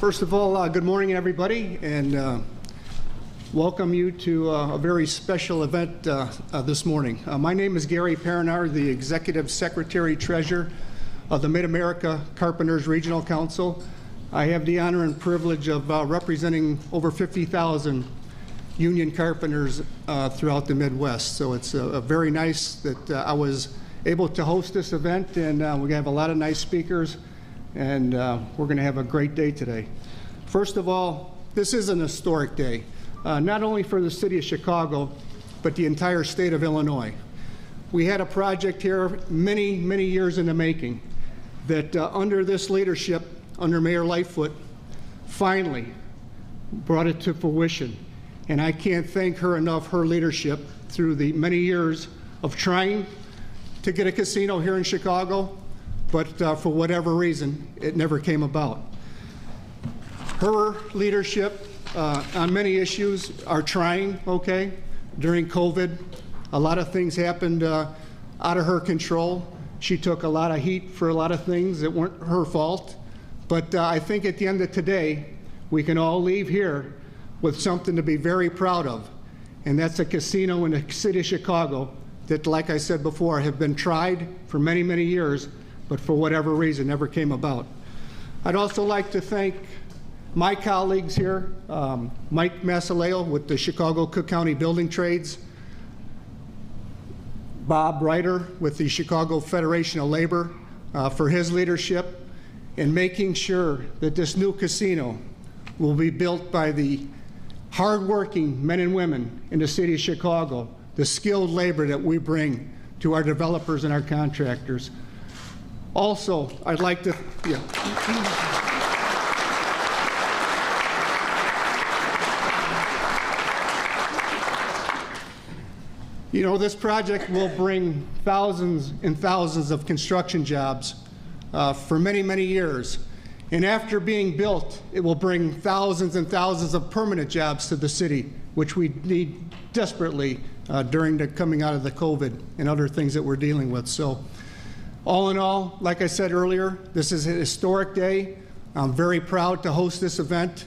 First of all, good morning, everybody, and welcome you to a very special event this morning. My name is Gary Perinar, the Executive Secretary Treasurer of the Mid-America Carpenters Regional Council. I have the honor and privilege of representing over 50,000 union carpenters throughout the Midwest. So it's very nice that I was able to host this event, and we're going to have a lot of nice speakers, and we're going to have a great day today. First of all, this is an historic day, not only for the city of Chicago, but the entire state of Illinois. We had a project here many, many years in the making that under this leadership, under Mayor Lightfoot, finally brought it to fruition. And I can't thank her enough, her leadership, through the many years of trying to get a casino here in Chicago, but for whatever reason, it never came about. Her leadership on many issues are trying, okay? During COVID, a lot of things happened out of her control. She took a lot of heat for a lot of things that weren't her fault. But I think at the end of today, we can all leave here with something to be very proud of. And that's a casino in the city of Chicago that, like I said before, have been tried for many, many years, but for whatever reason never came about. I'd also like to thank my colleagues here, Mike Masaleo with the Chicago Cook County Building Trades, Bob Reiter with the Chicago Federation of Labor for his leadership in making sure that this new casino will be built by the hardworking men and women in the city of Chicago, the skilled labor that we bring to our developers and our contractors. Also, I'd like to, You know, this project will bring thousands and thousands of construction jobs for many, many years. And after being built, it will bring thousands and thousands of permanent jobs to the city, which we need desperately during the coming out of the COVID and other things that we're dealing with. So all in all, like I said earlier, this is a historic day. I'm very proud to host this event.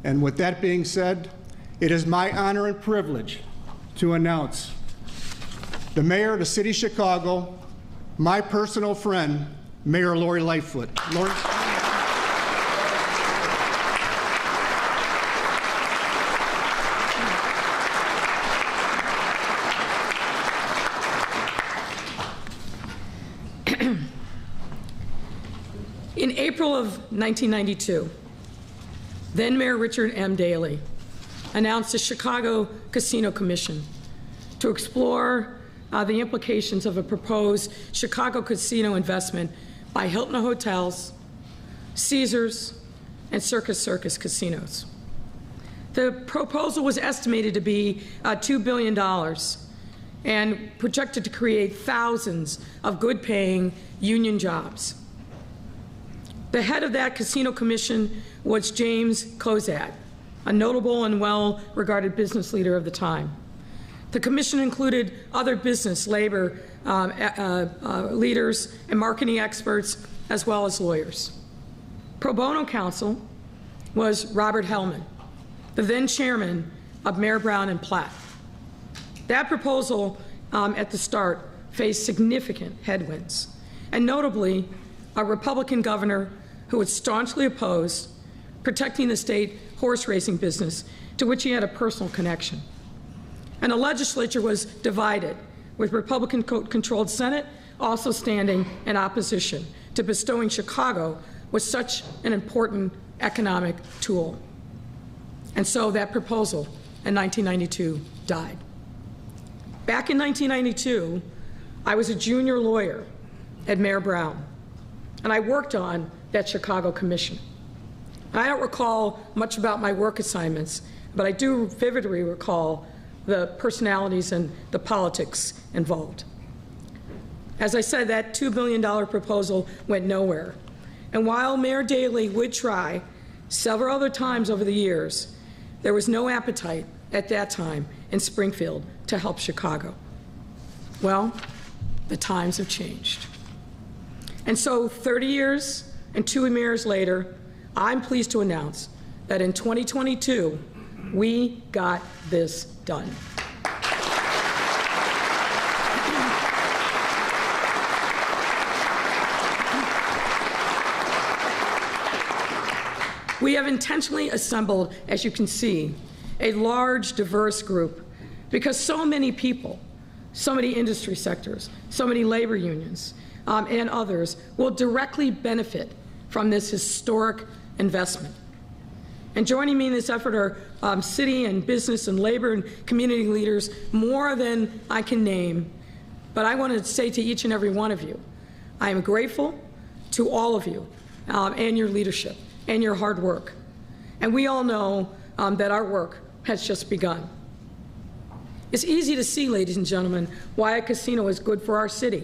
And with that being said, it is my honor and privilege to announce the mayor of the city of Chicago, my personal friend, Mayor Lori Lightfoot. Lori? In April of 1992, then Mayor Richard M. Daley announced the Chicago Casino Commission to explore the implications of a proposed Chicago casino investment by Hilton Hotels, Caesars, and Circus casinos. The proposal was estimated to be $2 billion and projected to create thousands of good-paying union jobs. The head of that casino commission was James Kozad, a notable and well-regarded business leader of the time. The commission included other business, labor leaders and marketing experts, as well as lawyers. Pro bono counsel was Robert Hellman, the then chairman of Mayor Brown and Platt. That proposal at the start faced significant headwinds, and notably a Republican governor who was staunchly opposed protecting the state horse racing business, to which he had a personal connection. And the legislature was divided, with Republican-controlled Senate also standing in opposition to bestowing Chicago with such an important economic tool. And so that proposal in 1992 died. Back in 1992, I was a junior lawyer at Mayor Brown, and I worked on that Chicago Commission. I don't recall much about my work assignments, but I do vividly recall the personalities and the politics involved. As I said, that $2 billion proposal went nowhere. And while Mayor Daley would try several other times over the years, there was no appetite at that time in Springfield to help Chicago. Well, the times have changed. And so 30 years and 2 mayors later, I'm pleased to announce that in 2022, we got this done. We have intentionally assembled, as you can see, a large, diverse group because so many people, so many industry sectors, so many labor unions, and others will directly benefit from this historic investment. And joining me in this effort are city and business and labor and community leaders, more than I can name. But I want to say to each and every one of you, I am grateful to all of you and your leadership and your hard work. And we all know that our work has just begun. It's easy to see, ladies and gentlemen, why a casino is good for our city,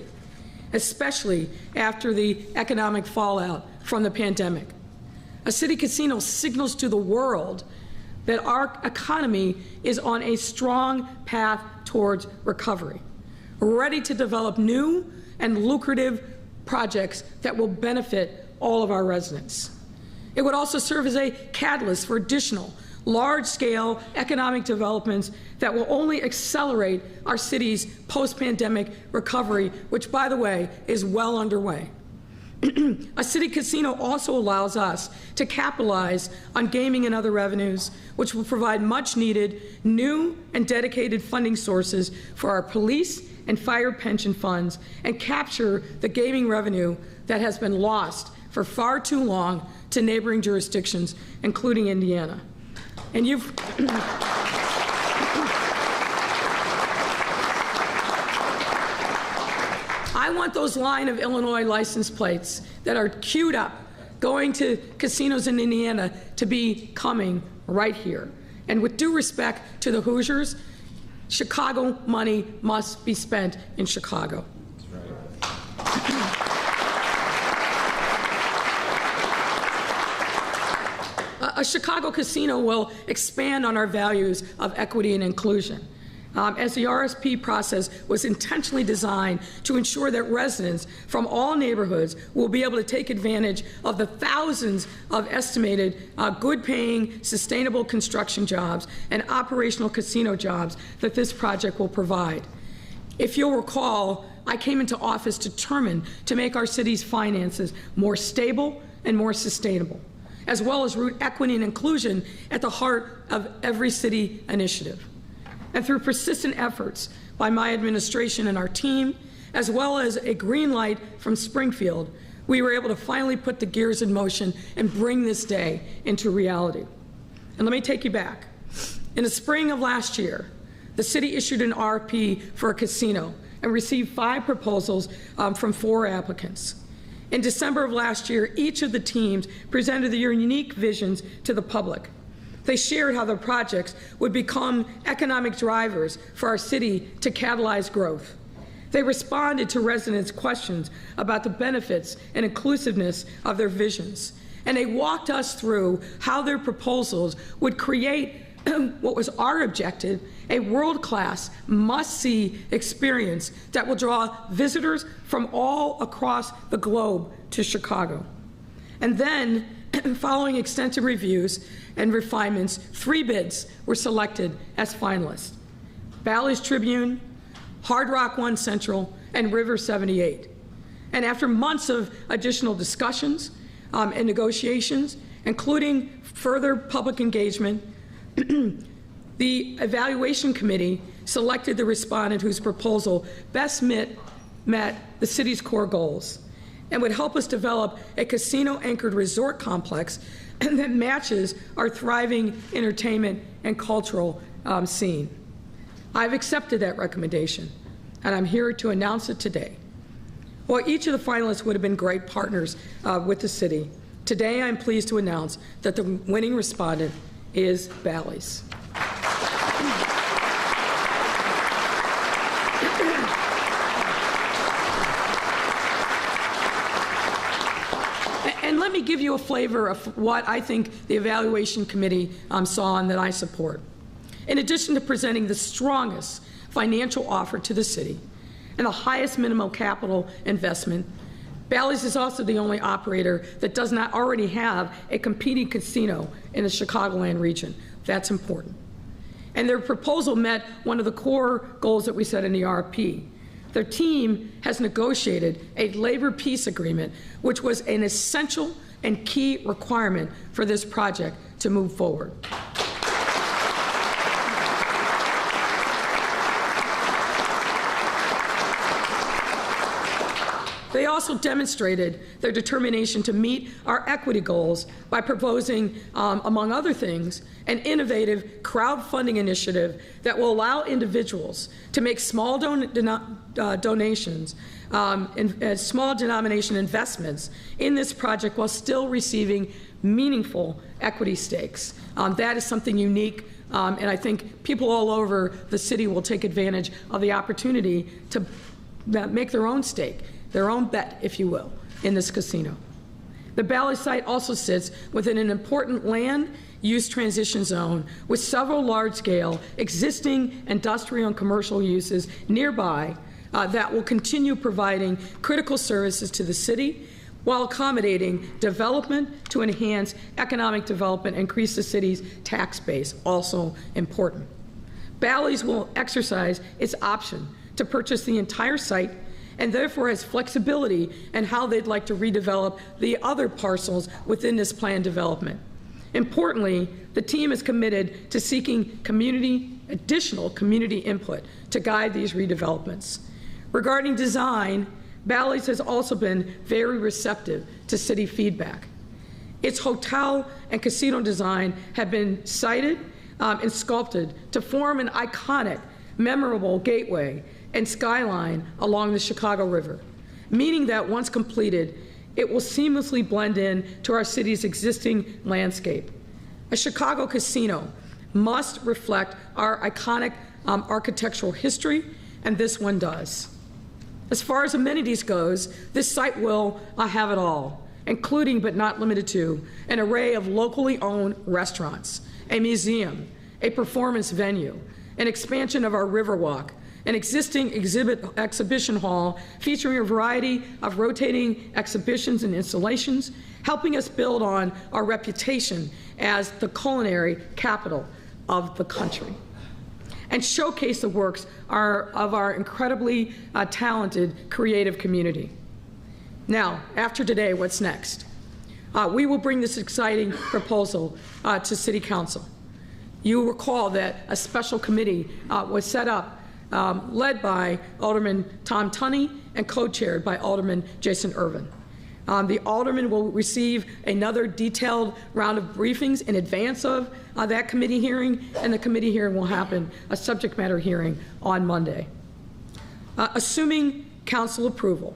especially after the economic fallout from the pandemic. A city casino signals to the world that our economy is on a strong path towards recovery, ready to develop new and lucrative projects that will benefit all of our residents. It would also serve as a catalyst for additional large-scale economic developments that will only accelerate our city's post-pandemic recovery, which, by the way, is well underway. A city casino also allows us to capitalize on gaming and other revenues, which will provide much-needed new and dedicated funding sources for our police and fire pension funds and capture the gaming revenue that has been lost for far too long to neighboring jurisdictions, including Indiana. And you've I want those line of Illinois license plates that are queued up going to casinos in Indiana to be coming right here. And with due respect to the Hoosiers, Chicago money must be spent in Chicago. A Chicago casino will expand on our values of equity and inclusion, as the RSP process was intentionally designed to ensure that residents from all neighborhoods will be able to take advantage of the thousands of estimated good-paying, sustainable construction jobs and operational casino jobs that this project will provide. If you'll recall, I came into office determined to make our city's finances more stable and more sustainable, as well as root equity and inclusion at the heart of every city initiative. And through persistent efforts by my administration and our team, as well as a green light from Springfield, we were able to finally put the gears in motion and bring this day into reality. And let me take you back. In the spring of last year, the city issued an RFP for a casino and received 5 proposals from 4 applicants. In December of last year, each of the teams presented their unique visions to the public. They shared how their projects would become economic drivers for our city to catalyze growth. They responded to residents' questions about the benefits and inclusiveness of their visions. And they walked us through how their proposals would create what was our objective, a world-class, must-see experience that will draw visitors from all across the globe to Chicago. And then, following extensive reviews and refinements, 3 bids were selected as finalists: Bally's Tribune, Hard Rock 1 Central, and River 78. And after months of additional discussions and negotiations, including further public engagement, the evaluation committee selected the respondent whose proposal best met the city's core goals and would help us develop a casino-anchored resort complex that matches our thriving entertainment and cultural scene. I've accepted that recommendation, and I'm here to announce it today. While each of the finalists would have been great partners with the city, today I'm pleased to announce that the winning respondent is Bally's. And let me give you a flavor of what I think the evaluation committee saw and that I support. In addition to presenting the strongest financial offer to the city and the highest minimal capital investment, Bally's is also the only operator that does not already have a competing casino in the Chicagoland region. That's important. And their proposal met one of the core goals that we set in the RFP. Their team has negotiated a labor peace agreement, which was an essential and key requirement for this project to move forward. They also demonstrated their determination to meet our equity goals by proposing, among other things, an innovative crowdfunding initiative that will allow individuals to make small donations and small denomination investments in this project while still receiving meaningful equity stakes. That is something unique, and I think people all over the city will take advantage of the opportunity to make their own stake, their own bet, if you will, in this casino. The Bally site also sits within an important land use transition zone with several large-scale existing industrial and commercial uses nearby that will continue providing critical services to the city while accommodating development to enhance economic development and increase the city's tax base, also important. Bally's will exercise its option to purchase the entire site and therefore has flexibility in how they'd like to redevelop the other parcels within this planned development. Importantly, the team is committed to seeking additional community input to guide these redevelopments. Regarding design, Bally's has also been very receptive to city feedback. Its hotel and casino design have been cited and sculpted to form an iconic, memorable gateway and skyline along the Chicago River, meaning that once completed, it will seamlessly blend in to our city's existing landscape. A Chicago casino must reflect our iconic architectural history, and this one does. As far as amenities goes, this site will have it all, including but not limited to an array of locally owned restaurants, a museum, a performance venue, an expansion of our Riverwalk, an existing exhibition hall featuring a variety of rotating exhibitions and installations, helping us build on our reputation as the culinary capital of the country, and showcase the works of our incredibly talented creative community. Now, after today, what's next? We will bring this exciting proposal to City Council. You will recall that a special committee was set up led by Alderman Tom Tunney and co-chaired by Alderman Jason Irvin. The alderman will receive another detailed round of briefings in advance of that committee hearing, and the committee hearing will happen, a subject matter hearing, on Monday. Assuming council approval,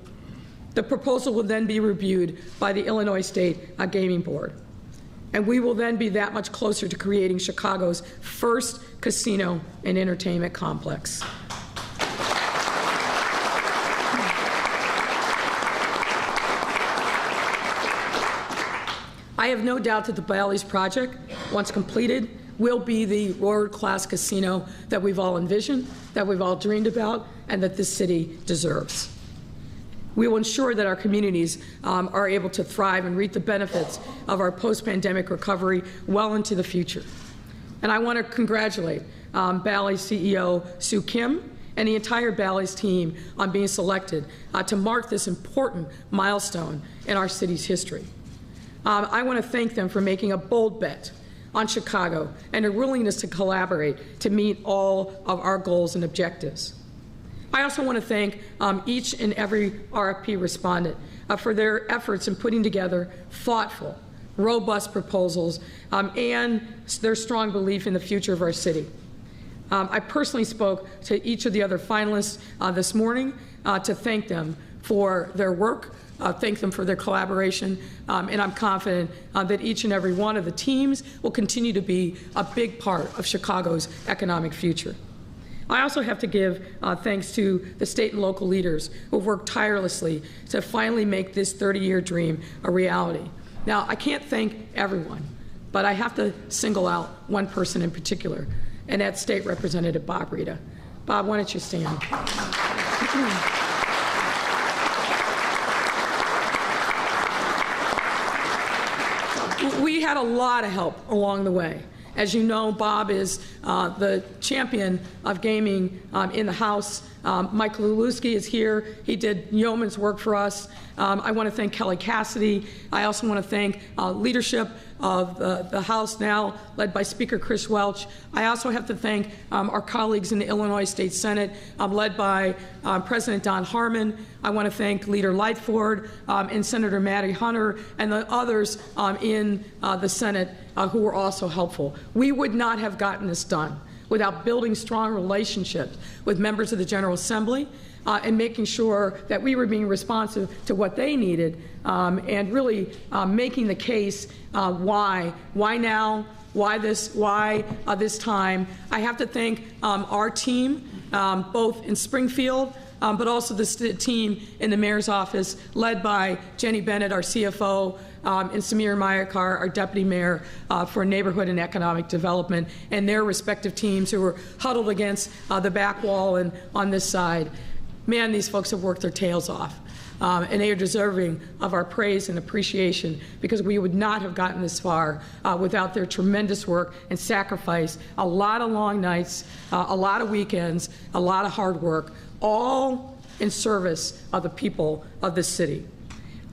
the proposal will then be reviewed by the Illinois State Gaming Board, and we will then be that much closer to creating Chicago's first casino and entertainment complex. I have no doubt that the Bally's project, once completed, will be the world-class casino that we've all envisioned, that we've all dreamed about, and that this city deserves. We will ensure that our communities are able to thrive and reap the benefits of our post-pandemic recovery well into the future. And I want to congratulate Bally's CEO Sue Kim and the entire Bally's team on being selected to mark this important milestone in our city's history. I want to thank them for making a bold bet on Chicago and a willingness to collaborate to meet all of our goals and objectives. I also want to thank each and every RFP respondent for their efforts in putting together thoughtful, robust proposals and their strong belief in the future of our city. I personally spoke to each of the other finalists this morning to thank them for their work, thank them for their collaboration, and I'm confident that each and every one of the teams will continue to be a big part of Chicago's economic future. I also have to give thanks to the state and local leaders who have worked tirelessly to finally make this 30-year dream a reality. Now, I can't thank everyone, but I have to single out one person in particular, and that's State Representative Bob Rita. Bob, why don't you stand? had a lot of help along the way. As you know, Bob is the champion of gaming in the House. Mike Lulewski is here. He did yeoman's work for us. I want to thank Kelly Cassidy. I also want to thank leadership of the House now, led by Speaker Chris Welch. I also have to thank our colleagues in the Illinois State Senate, led by President Don Harmon. I want to thank Leader Lightfoot and Senator Matty Hunter and the others in the Senate who were also helpful. We would not have gotten this done without building strong relationships with members of the General Assembly and making sure that we were being responsive to what they needed and really making the case why now, why this time. I have to thank our team, both in Springfield, but also the team in the mayor's office, led by Jenny Bennett, our CFO, and Samir Mayakar, our deputy mayor for neighborhood and economic development, and their respective teams who were huddled against the back wall and on this side. Man, these folks have worked their tails off. And they are deserving of our praise and appreciation, because we would not have gotten this far without their tremendous work and sacrifice, a lot of long nights, a lot of weekends, a lot of hard work, all in service of the people of this city.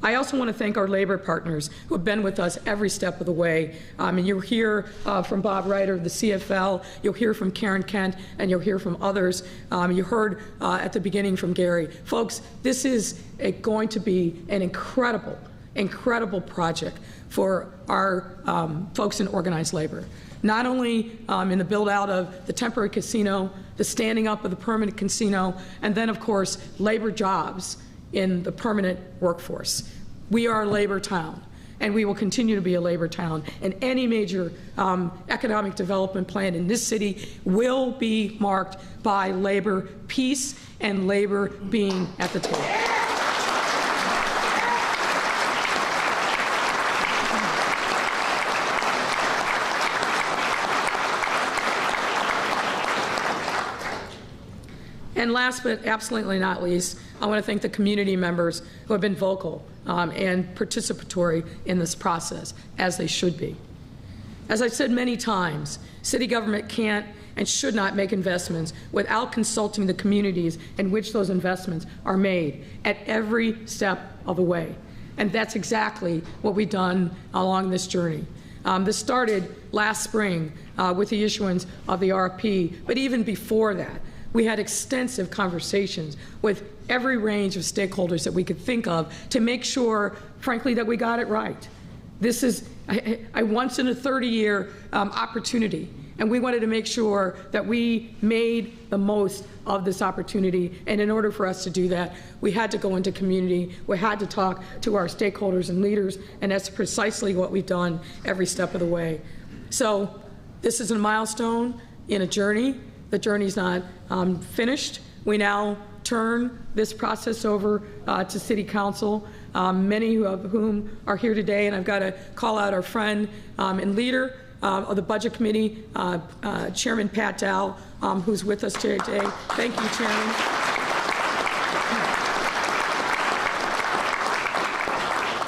I also want to thank our labor partners who have been with us every step of the way. And you'll hear from Bob Ryder of the CFL, you'll hear from Karen Kent, and you'll hear from others. You heard at the beginning from Gary. Folks, this is going to be an incredible project for our folks in organized labor. Not only in the build out of the temporary casino, the standing up of the permanent casino, and then of course labor jobs in the permanent workforce. We are a labor town, and we will continue to be a labor town, and any major economic development plan in this city will be marked by labor peace and labor being at the table. And last but absolutely not least, I want to thank the community members who have been vocal and participatory in this process, as they should be. As I've said many times, city government can't and should not make investments without consulting the communities in which those investments are made at every step of the way. And that's exactly what we've done along this journey. This started last spring with the issuance of the RFP, but even before that, we had extensive conversations with every range of stakeholders that we could think of to make sure, frankly, that we got it right. This is a once in a 30-year opportunity, and we wanted to make sure that we made the most of this opportunity. And in order for us to do that, we had to go into community, we had to talk to our stakeholders and leaders, and that's precisely what we've done every step of the way. So this is a milestone in a journey. The journey's not finished. We now turn this process over to City Council, many of whom are here today, and I've got to call out our friend and leader of the Budget Committee, Chairman Pat Dow, who's with us today. Thank you, Chairman.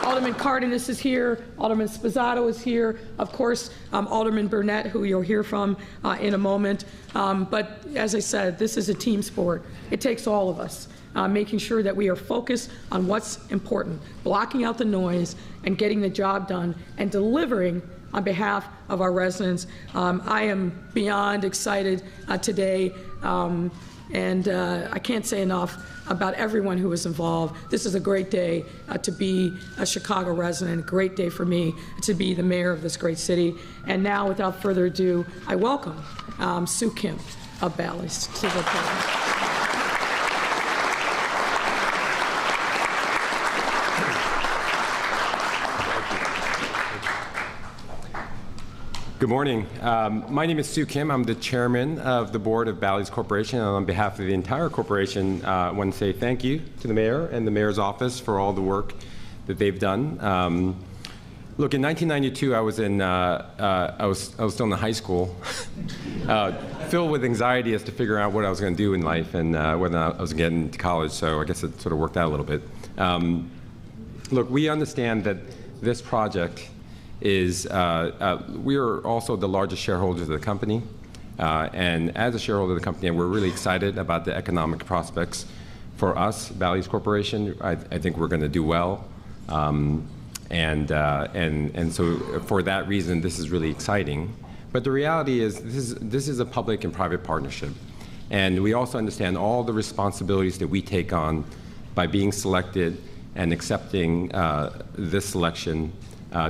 Alderman Cardenas is here, Alderman Sposato is here, of course, Alderman Burnett, who you'll hear from in a moment. But as I said, this is a team sport. It takes all of us, making sure that we are focused on what's important, blocking out the noise and getting the job done and delivering on behalf of our residents. I am beyond excited today, and I can't say enough about everyone who was involved. This is a great day to be a Chicago resident, a great day for me to be the mayor of this great city. And now, without further ado, I welcome Sue Kim of Bally's to the podium. Good morning. My name is Sue Kim. I'm the chairman of the board of Bally's Corporation. And on behalf of the entire corporation, I want to say thank you to the mayor and the mayor's office for all the work that they've done. Look, in 1992, I was still in high school, filled with anxiety as to figure out what I was going to do in life and whether or not I was getting to college. So I guess it sort of worked out a little bit. Look, we understand that this project is we are also the largest shareholders of the company. And as a shareholder of the company, we're really excited about the economic prospects for us, Bally's Corporation. I think we're going to do well. And so for that reason, this is really exciting. But the reality is this is a public and private partnership. And we also understand all the responsibilities that we take on by being selected and accepting this selection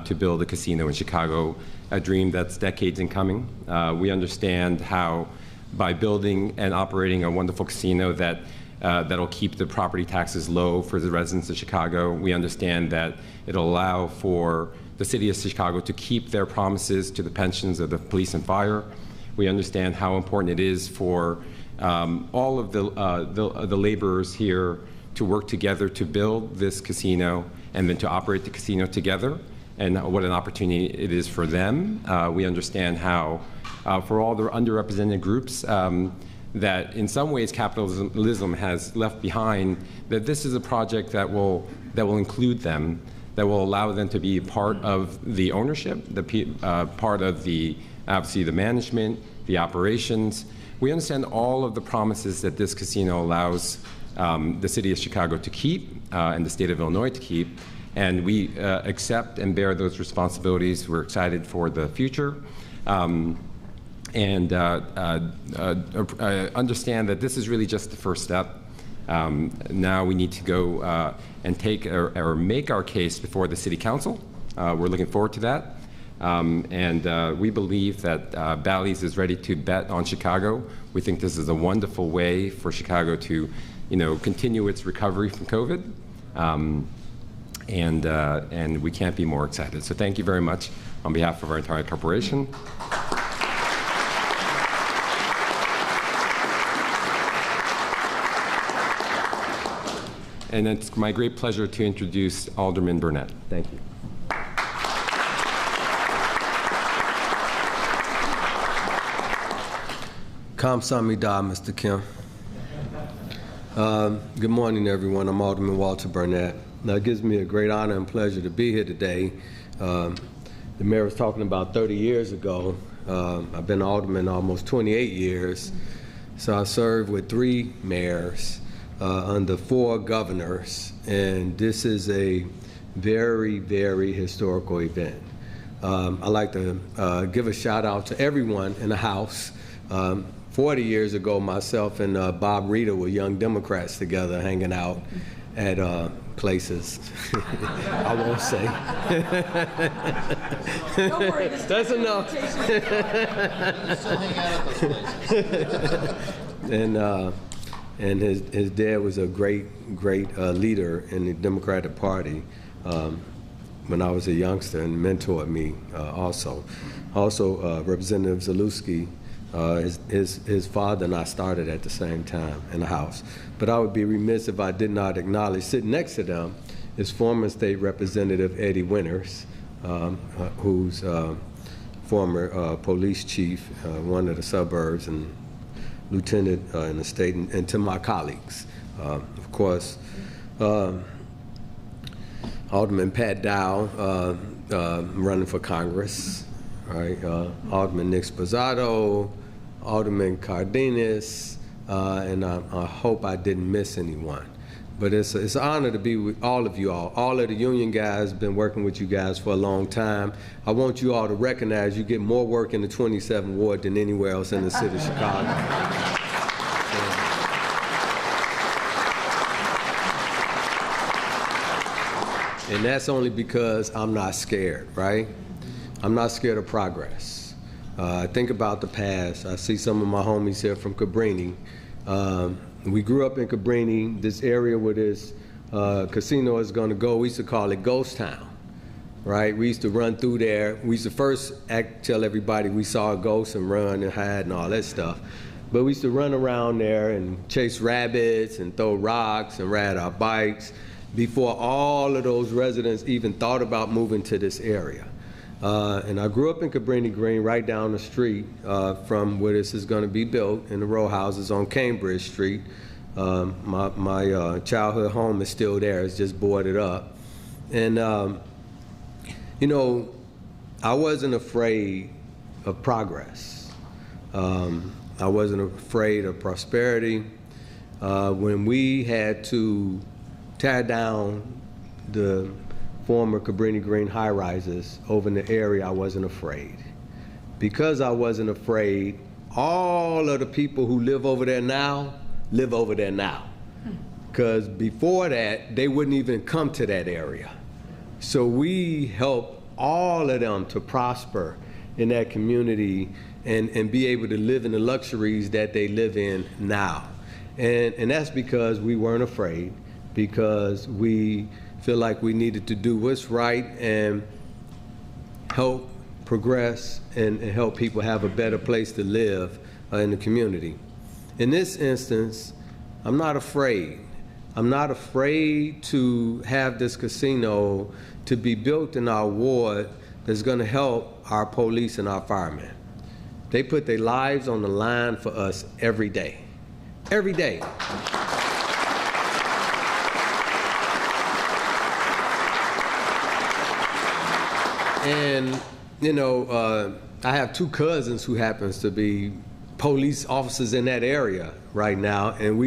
to build a casino in Chicago, a dream that's decades in coming. We understand how by building and operating a wonderful casino that'll keep the property taxes low for the residents of Chicago. We understand that it'll allow for the city of Chicago to keep their promises to the pensions of the police and fire. We understand how important it is for all of the laborers here to work together to build this casino and then to operate the casino together, and what an opportunity it is for them. We understand how for all the underrepresented groups that in some ways capitalism has left behind, that this is a project that will include them, that will allow them to be part of the ownership, part of obviously the management, the operations. We understand all of the promises that this casino allows the city of Chicago to keep and the state of Illinois to keep, and we accept and bear those responsibilities. We're excited for the future. And understand that this is really just the first step. Now we need to go and take or make our case before the City Council. We're looking forward to that. And we believe that Bally's is ready to bet on Chicago. We think this is a wonderful way for Chicago to, continue its recovery from COVID. And we can't be more excited. So thank you very much on behalf of our entire corporation. And it's my great pleasure to introduce Alderman Burnett. Thank you. Kamsahamnida, Mr. Kim. Good morning, everyone. I'm Alderman Walter Burnett. Now, it gives me a great honor and pleasure to be here today. The mayor was talking about 30 years ago. I've been alderman almost 28 years. So I served with 3 mayors under 4 governors, and this is a very, very historical event. I'd like to give a shout out to everyone in the House. 40 years ago, myself and Bob Rita were young Democrats together hanging out at places. I won't say. Don't worry, that's enough. And his dad was a great leader in the Democratic Party when I was a youngster, and mentored me also. Representative Zalewski, his father and I started at the same time in the House. But I would be remiss if I did not acknowledge, sitting next to them, is former State Representative Eddie Winters, who's former police chief, one of the suburbs, and lieutenant in the state, and to my colleagues. Of course, Alderman Pat Dow, running for Congress, right? Alderman Nick Sposato, Alderman Cardenas, and I hope I didn't miss anyone. But it's an honor to be with all of you all. All of the union guys, been working with you guys for a long time. I want you all to recognize you get more work in the 27th Ward than anywhere else in the city of Chicago. And that's only because I'm not scared, right? I'm not scared of progress. I think about the past. I see some of my homies here from Cabrini. We grew up in Cabrini, this area where this casino is going to go. We used to call it Ghost Town, right? We used to run through there. We used to first tell everybody we saw a ghost and run and hide and all that stuff. But we used to run around there and chase rabbits and throw rocks and ride our bikes before all of those residents even thought about moving to this area. And I grew up in Cabrini Green, right down the street from where this is going to be built, in the row houses on Cambridge Street. My childhood home is still there. It's just boarded up. And, I wasn't afraid of progress. I wasn't afraid of prosperity. When we had to tear down the former Cabrini Green high-rises over in the area, I wasn't afraid. Because I wasn't afraid, all of the people who live over there now live over there now. Because before that, they wouldn't even come to that area. So we helped all of them to prosper in that community and be able to live in the luxuries that they live in now. And that's because we weren't afraid, because we feel like we needed to do what's right and help progress and help people have a better place to live in the community. In this instance, I'm not afraid. I'm not afraid to have this casino to be built in our ward that's going to help our police and our firemen. They put their lives on the line for us every day. Every day. And, you know, I have two cousins who happens to be police officers in that area right now, and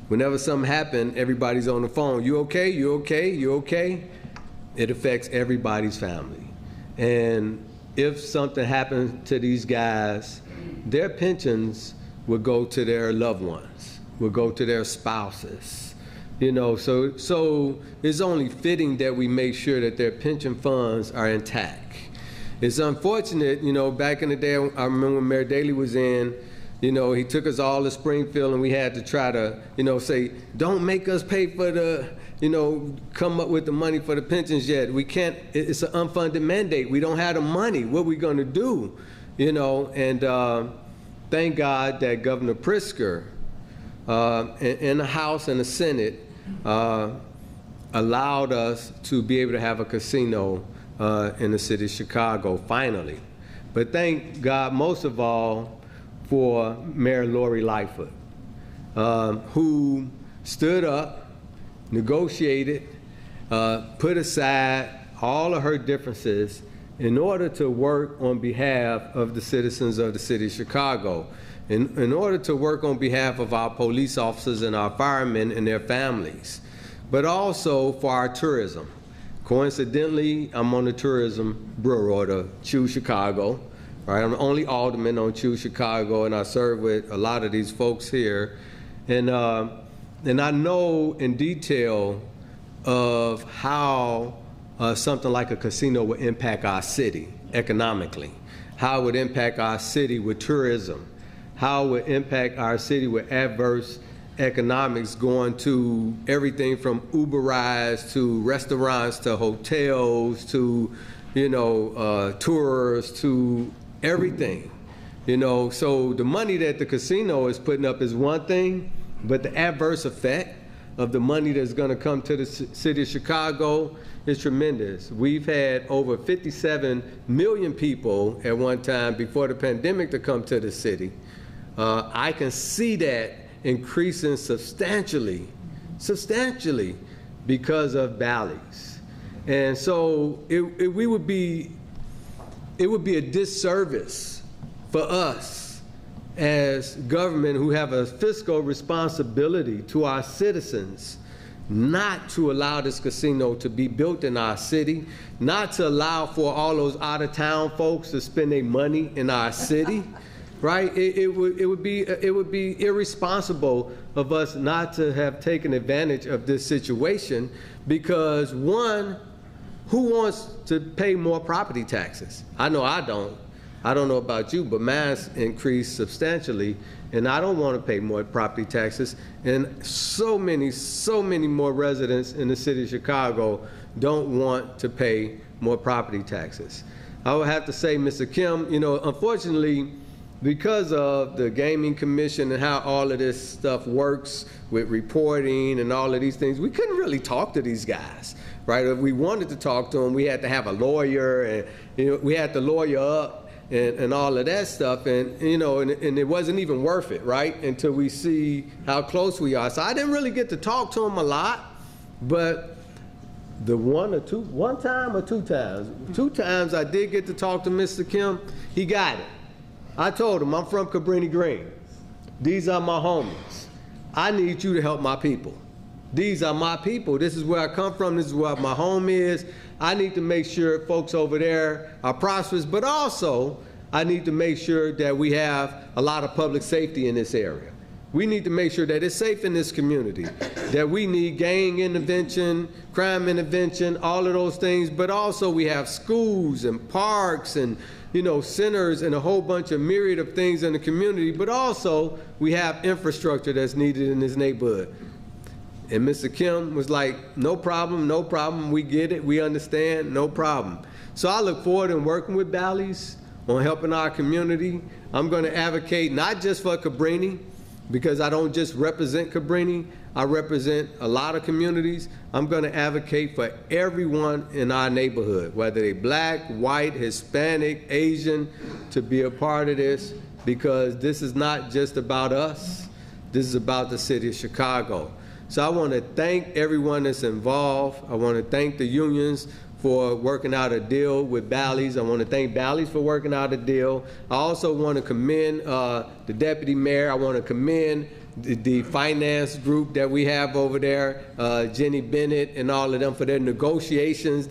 whenever something happens, everybody's on the phone. You okay? You okay? You okay? It affects everybody's family. And if something happens to these guys, their pensions would go to their loved ones, would go to their spouses. You know, so it's only fitting that we make sure that their pension funds are intact. It's unfortunate, you know, back in the day, I remember when Mayor Daley was in, you know, he took us all to Springfield and we had to try to, you know, say, don't make us pay for the, you know, come up with the money for the pensions yet. We can't, it's an unfunded mandate. We don't have the money. What are we going to do? You know, and thank God that Governor Pritzker in the House and the Senate allowed us to be able to have a casino in the city of Chicago, finally. But thank God most of all for Mayor Lori Lightfoot, who stood up, negotiated, put aside all of her differences in order to work on behalf of the citizens of the city of Chicago, in order to work on behalf of our police officers and our firemen and their families, but also for our tourism. Coincidentally, I'm on the tourism bureau, the Choose Chicago, right? I'm the only alderman on Choose Chicago, and I serve with a lot of these folks here. And I know in detail of how something like a casino would impact our city economically, how it would impact our city with tourism, how it would impact our city with adverse economics going to everything from Uber rides to restaurants to hotels to, you know, tours to everything. You know, so the money that the casino is putting up is one thing, but the adverse effect of the money that's going to come to the city of Chicago is tremendous. We've had over 57 million people at one time before the pandemic to come to the city. I can see that increasing substantially because of Bally's. And so it would be a disservice for us as government who have a fiscal responsibility to our citizens not to allow this casino to be built in our city, not to allow for all those out-of-town folks to spend their money in our city. Right? It would be irresponsible of us not to have taken advantage of this situation, because one, who wants to pay more property taxes? I know I don't. I don't know about you, but mine's increased substantially, and I don't want to pay more property taxes. And so many more residents in the city of Chicago don't want to pay more property taxes. I would have to say, Mr. Kim, you know, unfortunately, because of the Gaming Commission and how all of this stuff works with reporting and all of these things, we couldn't really talk to these guys, right? If we wanted to talk to them, we had to have a lawyer, and you know, we had to lawyer up and all of that stuff, and you know, and it wasn't even worth it, right? Until we see how close we are. So I didn't really get to talk to them a lot, but one time or two times? Two times I did get to talk to Mr. Kim. He got it. I told him, I'm from Cabrini Green. These are my homies. I need you to help my people. These are my people. This is where I come from. This is where my home is. I need to make sure folks over there are prosperous, but also I need to make sure that we have a lot of public safety in this area. We need to make sure that it's safe in this community, that we need gang intervention, crime intervention, all of those things, but also we have schools and parks and centers and a whole bunch of myriad of things in the community, but also we have infrastructure that's needed in this neighborhood. And Mr. Kim was like, no problem, no problem, we get it, we understand, no problem. So I look forward to working with Bally's on helping our community. I'm gonna advocate not just for Cabrini, because I don't just represent Cabrini, I represent a lot of communities. I'm gonna advocate for everyone in our neighborhood, whether they're black, white, Hispanic, Asian, to be a part of this, because this is not just about us, this is about the city of Chicago. So I wanna thank everyone that's involved. I wanna thank the unions for working out a deal with Bally's. I want to thank Bally's for working out a deal. I also want to commend the deputy mayor. I want to commend the finance group that we have over there, Jenny Bennett and all of them, for their negotiations.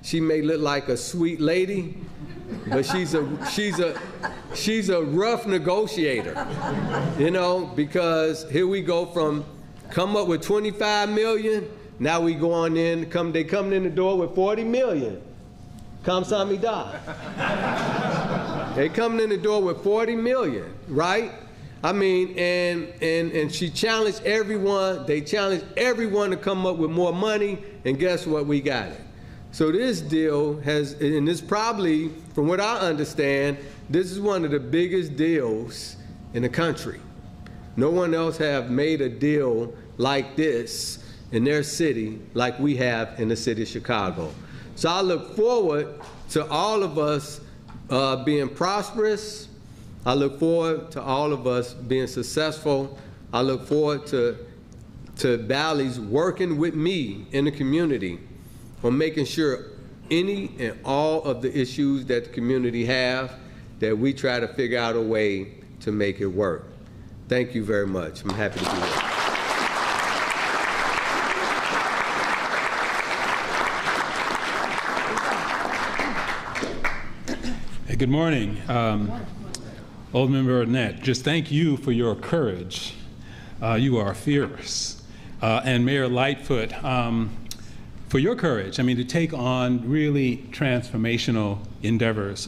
She may look like a sweet lady, but she's a rough negotiator, because here we go from come up with 25 million. Now we go on in, they come in the door with 40 million. Kamsamida. They coming in the door with 40 million, right? I mean, and she challenged everyone, they challenged everyone to come up with more money, and guess what, we got it. So this deal has, and this probably, from what I understand, this is one of the biggest deals in the country. No one else have made a deal like this in their city like we have in the city of Chicago. So I look forward to all of us being prosperous. I look forward to all of us being successful. I look forward to Bally's working with me in the community on making sure any and all of the issues that the community have, that we try to figure out a way to make it work. Thank you very much. I'm happy to be here. Good morning. Old Member Arnett, just thank you for your courage. You are fierce. And Mayor Lightfoot, for your courage, I mean, to take on really transformational endeavors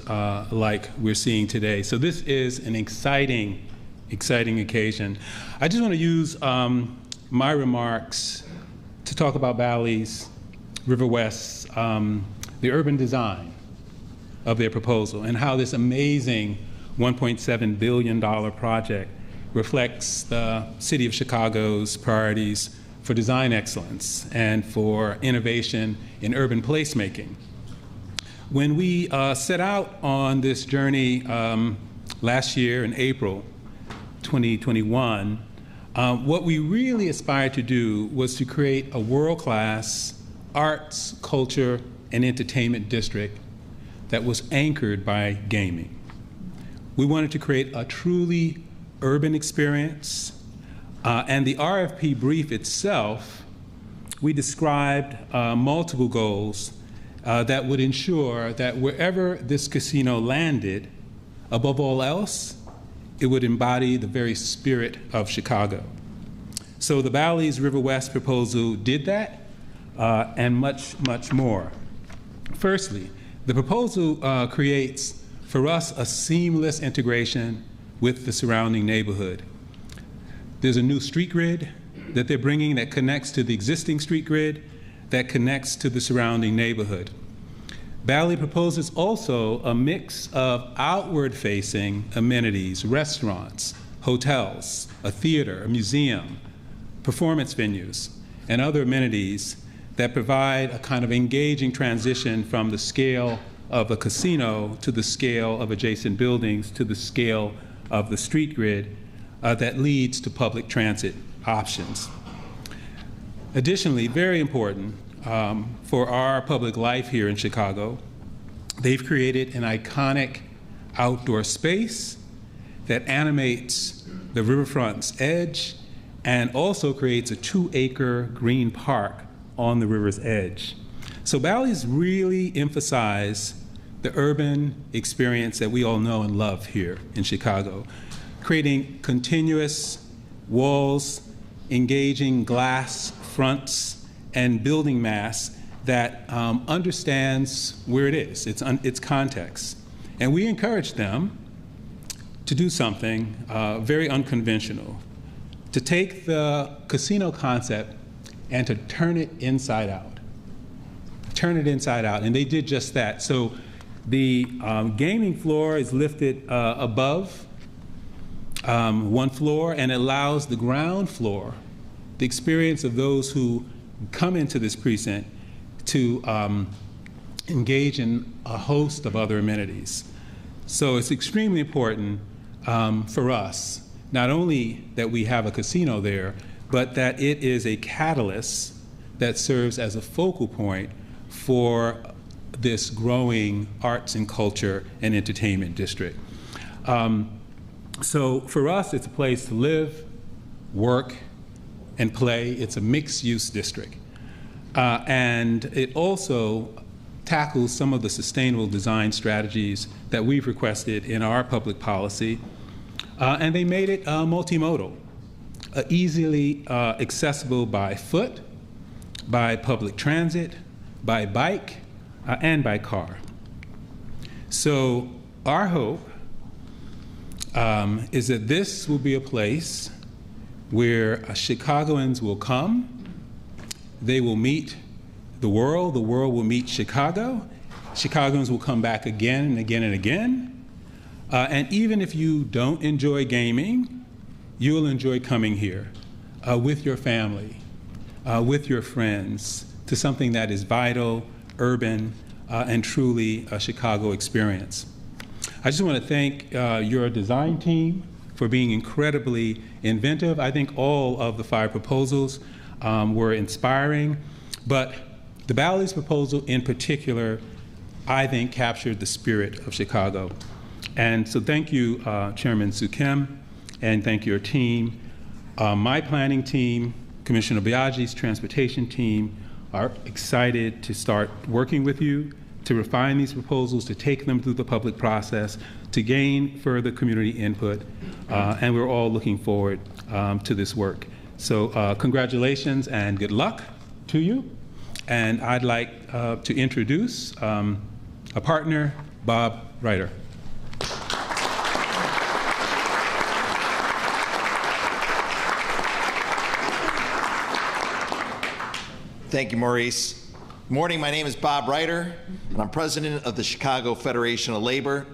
like we're seeing today. So this is an exciting occasion. I just want to use my remarks to talk about Bally's, River West's, the urban design of their proposal, and how this amazing $1.7 billion project reflects the City of Chicago's priorities for design excellence and for innovation in urban placemaking. When we set out on this journey last year in April 2021, what we really aspired to do was to create a world-class arts, culture, and entertainment district that was anchored by gaming. We wanted to create a truly urban experience, and the RFP brief itself, we described multiple goals that would ensure that wherever this casino landed, above all else, it would embody the very spirit of Chicago. So the Bally's River West proposal did that, and much, much more. Firstly, the proposal creates, for us, a seamless integration with the surrounding neighborhood. There's a new street grid that they're bringing that connects to the existing street grid that connects to the surrounding neighborhood. Bally proposes also a mix of outward-facing amenities, restaurants, hotels, a theater, a museum, performance venues, and other amenities that provide a kind of engaging transition from the scale of a casino to the scale of adjacent buildings to the scale of the street grid that leads to public transit options. Additionally, very important, for our public life here in Chicago. They've created an iconic outdoor space that animates the riverfront's edge and also creates a 2-acre green park on the river's edge. So Bally's really emphasize the urban experience that we all know and love here in Chicago, creating continuous walls, engaging glass fronts, and building mass that understands where it is, its context. And we encourage them to do something very unconventional, to take the casino concept and to turn it inside out. Turn it inside out, and they did just that. So the gaming floor is lifted above one floor and allows the ground floor, the experience of those who come into this precinct, to engage in a host of other amenities. So it's extremely important for us, not only that we have a casino there, but that it is a catalyst that serves as a focal point for this growing arts and culture and entertainment district. So for us, it's a place to live, work, and play. It's a mixed-use district. And it also tackles some of the sustainable design strategies that we've requested in our public policy. And they made it multimodal, easily accessible by foot, by public transit, by bike, and by car. So our hope is that this will be a place where Chicagoans will come, they will meet the world will meet Chicago, Chicagoans will come back again and again and again, and even if you don't enjoy gaming, you'll enjoy coming here with your family, with your friends, to something that is vital, urban, and truly a Chicago experience. I just want to thank your design team for being incredibly inventive. I think all of the 5 proposals were inspiring, but the Bally's proposal in particular, I think, captured the spirit of Chicago. And so thank you, Chairman Soo Kim, and thank your team. My planning team, Commissioner Biaggi's transportation team, are excited to start working with you to refine these proposals, to take them through the public process, to gain further community input, and we're all looking forward to this work. So congratulations and good luck to you. And I'd like to introduce a partner, Bob Ryder. Thank you, Maurice. Good morning, my name is Bob Ryder, and I'm president of the Chicago Federation of Labor.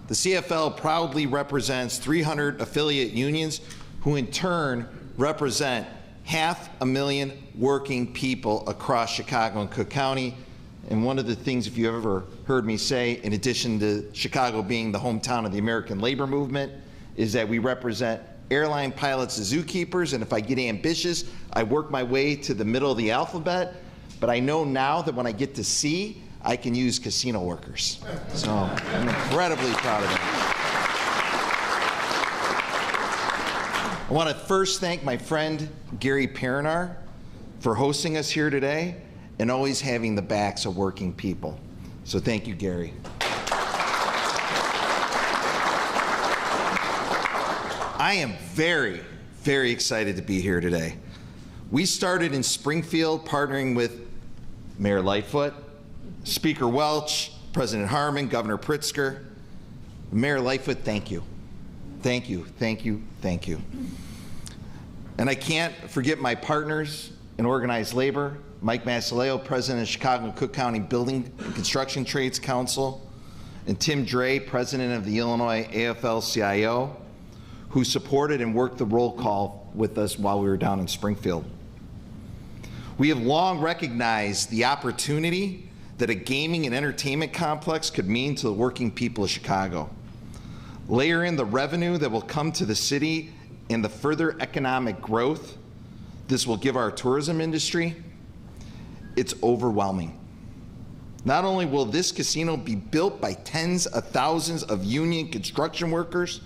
The CFL proudly represents 300 affiliate unions who in turn represent 500,000 working people across Chicago and Cook County. And one of the things, if you ever heard me say, in addition to Chicago being the hometown of the American labor movement, is that we represent airline pilots and zookeepers, and if I get ambitious, I work my way to the middle of the alphabet. But I know now that when I get to C, I can use casino workers. So I'm incredibly proud of them. I want to first thank my friend Gary Perinar for hosting us here today and always having the backs of working people. So thank you, Gary. I am very, very excited to be here today. We started in Springfield partnering with Mayor Lightfoot, Speaker Welch, President Harmon, Governor Pritzker. Mayor Lightfoot, thank you. Thank you, thank you, thank you. And I can't forget my partners in organized labor, Mike Masaleo, President of Chicago and Cook County Building and Construction Trades Council, and Tim Dre, President of the Illinois AFL-CIO, who supported and worked the roll call with us while we were down in Springfield. We have long recognized the opportunity that a gaming and entertainment complex could mean to the working people of Chicago. Layer in the revenue that will come to the city and the further economic growth this will give our tourism industry, it's overwhelming. Not only will this casino be built by tens of thousands of union construction workers,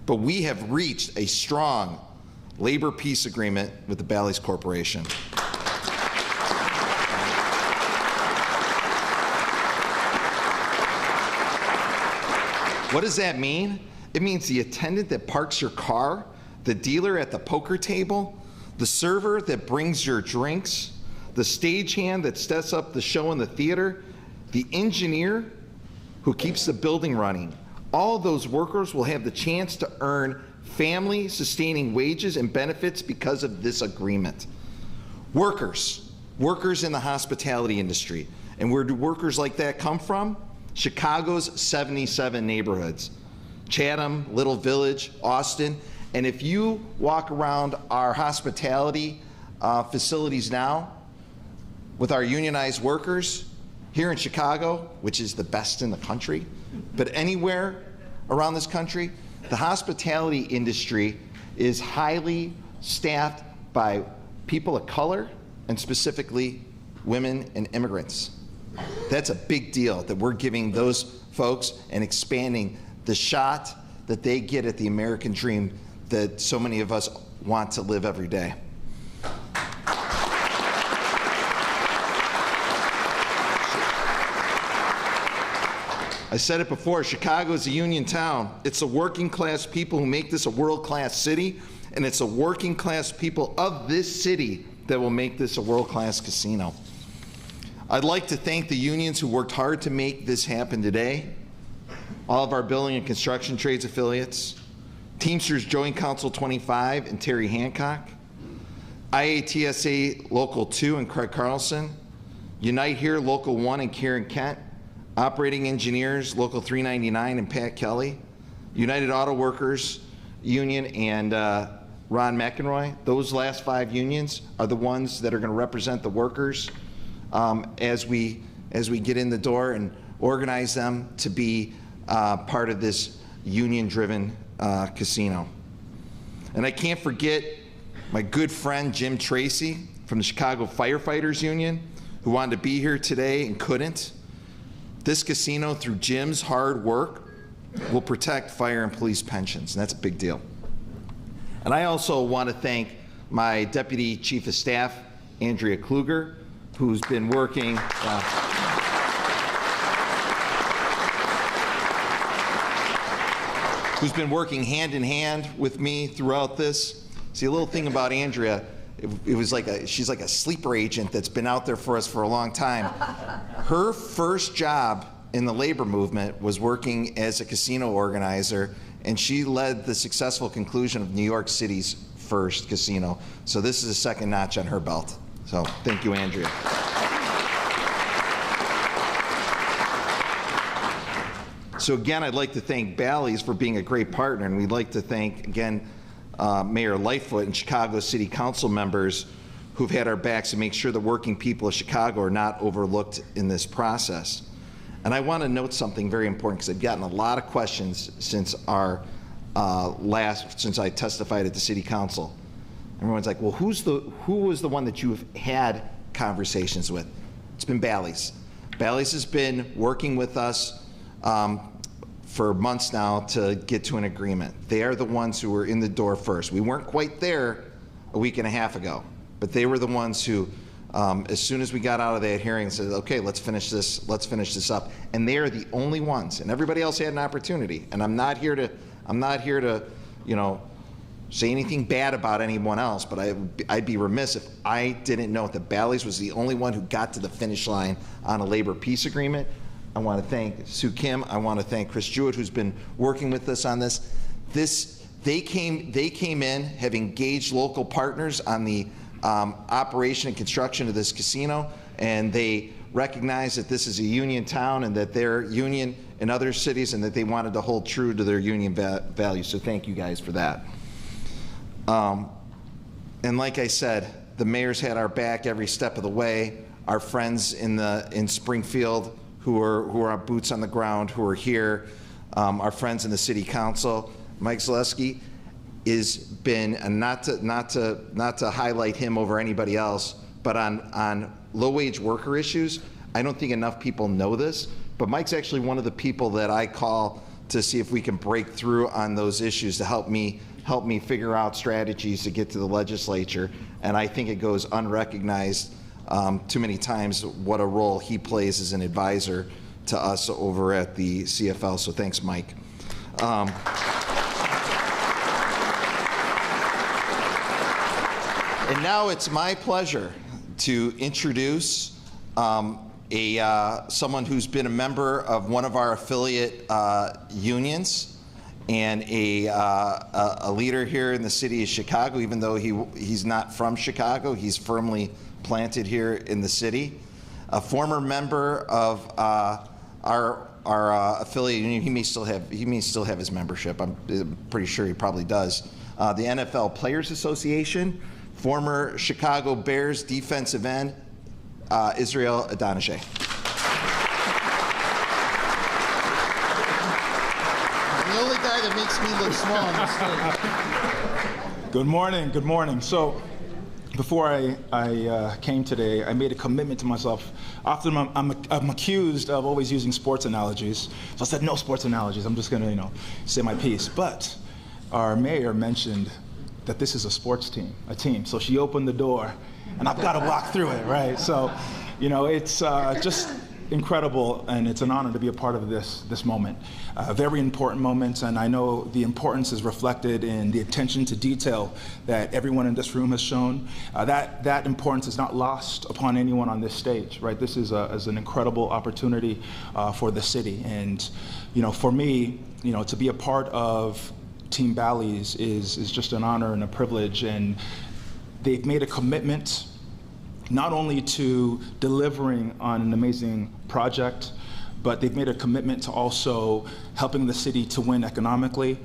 but we have reached a strong labor peace agreement with the Bally's Corporation. What does that mean? It means the attendant that parks your car, the dealer at the poker table, the server that brings your drinks, the stagehand that sets up the show in the theater, the engineer who keeps the building running. All those workers will have the chance to earn family-sustaining wages and benefits because of this agreement. Workers in the hospitality industry. And where do workers like that come from? Chicago's 77 neighborhoods. Chatham, Little Village, Austin. And if you walk around our hospitality facilities now with our unionized workers here in Chicago, which is the best in the country, but anywhere around this country, the hospitality industry is highly staffed by people of color and specifically women and immigrants. That's a big deal that we're giving those folks and expanding the shot that they get at the American dream that so many of us want to live every day. I said it before, Chicago is a union town. It's the working class people who make this a world-class city, and it's the working class people of this city that will make this a world-class casino. I'd like to thank the unions who worked hard to make this happen today, all of our building and construction trades affiliates, Teamsters Joint Council 25 and Terry Hancock, IATSA Local 2 and Craig Carlson, Unite Here Local 1 and Karen Kent, Operating Engineers Local 399 and Pat Kelly, United Auto Workers Union and Ron McEnroy. Those last 5 unions are the ones that are going to represent the workers as we get in the door and organize them to be part of this union-driven casino. And I can't forget my good friend Jim Tracy from the Chicago Firefighters Union, who wanted to be here today and couldn't. This casino, through Jim's hard work, will protect fire and police pensions, and that's a big deal. And I also want to thank my Deputy Chief of Staff, Andrea Kluger, who's been working hand in hand with me throughout this. See, a little thing about Andrea, it was like she's like a sleeper agent that's been out there for us for a long time. Her first job in the labor movement was working as a casino organizer, and she led the successful conclusion of New York City's first casino. So this is a second notch on her belt. So thank you, Andrea. So again, I'd like to thank Bally's for being a great partner, and we'd like to thank, again, Mayor Lightfoot and Chicago City Council members who've had our backs to make sure the working people of Chicago are not overlooked in this process. And I want to note something very important, because I've gotten a lot of questions since our since I testified at the City Council. Everyone's like, well, who was the one that you've had conversations with? It's been Bally's. Bally's has been working with us for months now to get to an agreement. They are the ones who were in the door first. We weren't quite there a week and a half ago, but they were the ones who, as soon as we got out of that hearing, said, okay, let's finish this up. And they are the only ones, and everybody else had an opportunity. And I'm not here to, you know, say anything bad about anyone else, but I'd be remiss if I didn't know that Bally's was the only one who got to the finish line on a labor peace agreement. I want to thank Sue Kim. I want to thank Chris Jewett, who's been working with us on this. They came in, have engaged local partners on the operation and construction of this casino, and they recognize that this is a union town and that they're union in other cities, and that they wanted to hold true to their union values. So thank you guys for that. And like I said, the mayor's had our back every step of the way. Our friends in Springfield who are boots on the ground, who are here, our friends in the City Council. Mike Zaleski has been, and not to highlight him over anybody else, but on low-wage worker issues, I don't think enough people know this, but Mike's actually one of the people that I call to see if we can break through on those issues to help me figure out strategies to get to the legislature. And I think it goes unrecognized too many times what a role he plays as an advisor to us over at the CFL. So thanks, Mike. And now it's my pleasure to introduce someone who's been a member of one of our affiliate unions and a leader here in the city of Chicago. Even though he's not from Chicago, he's firmly planted here in the city. A former member of our affiliate union. He may still have his membership. I'm pretty sure he probably does. The NFL Players Association. Former Chicago Bears defensive end, Israel Adonijah. The only guy that makes me look small on the stage. Good morning, good morning. So before I came today, I made a commitment to myself. Often I'm accused of always using sports analogies. So I said, no sports analogies. I'm just gonna, say my piece. But our mayor mentioned that this is a sports team, a team. So she opened the door, and I've got to walk through it, right? So, it's just incredible, and it's an honor to be a part of this moment. Very important moment, and I know the importance is reflected in the attention to detail that everyone in this room has shown. That importance is not lost upon anyone on this stage, right? This is an incredible opportunity for the city, and for me, to be a part of Team Bally's is just an honor and a privilege, and they've made a commitment not only to delivering on an amazing project, but they've made a commitment to also helping the city to win economically.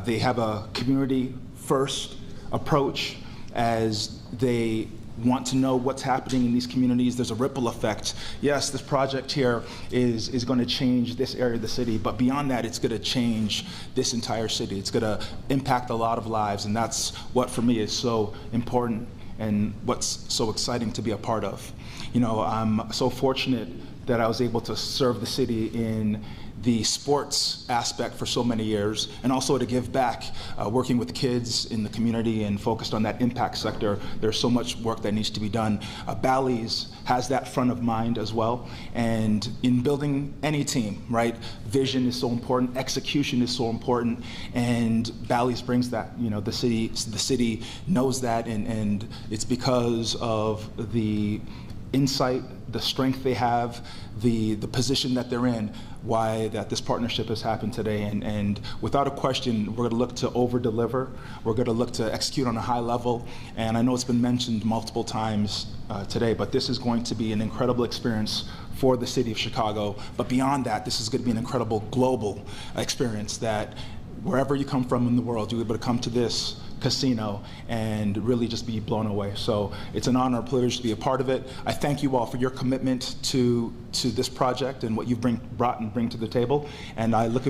They have a community-first approach as they want to know what's happening in these communities. There's a ripple effect. Yes, this project here is going to change this area of the city, but beyond that, it's going to change this entire city. It's going to impact a lot of lives, and that's what, for me, is so important and what's so exciting to be a part of. I'm so fortunate that I was able to serve the city in the sports aspect for so many years, and also to give back, working with kids in the community and focused on that impact sector. There's so much work that needs to be done. Bally's has that front of mind as well, and in building any team, right, vision is so important, execution is so important, and Bally's brings that. The city knows that, and it's because of the insight, the strength they have, the position that they're in, why that this partnership has happened today. And without a question, we're going to look to over-deliver. We're going to look to execute on a high level. And I know it's been mentioned multiple times today, but this is going to be an incredible experience for the city of Chicago. But beyond that, this is going to be an incredible global experience that wherever you come from in the world, you're able to come to this casino and really just be blown away. So it's an honor, a privilege to be a part of it. I thank you all for your commitment to this project and what you've brought and bring to the table. And I look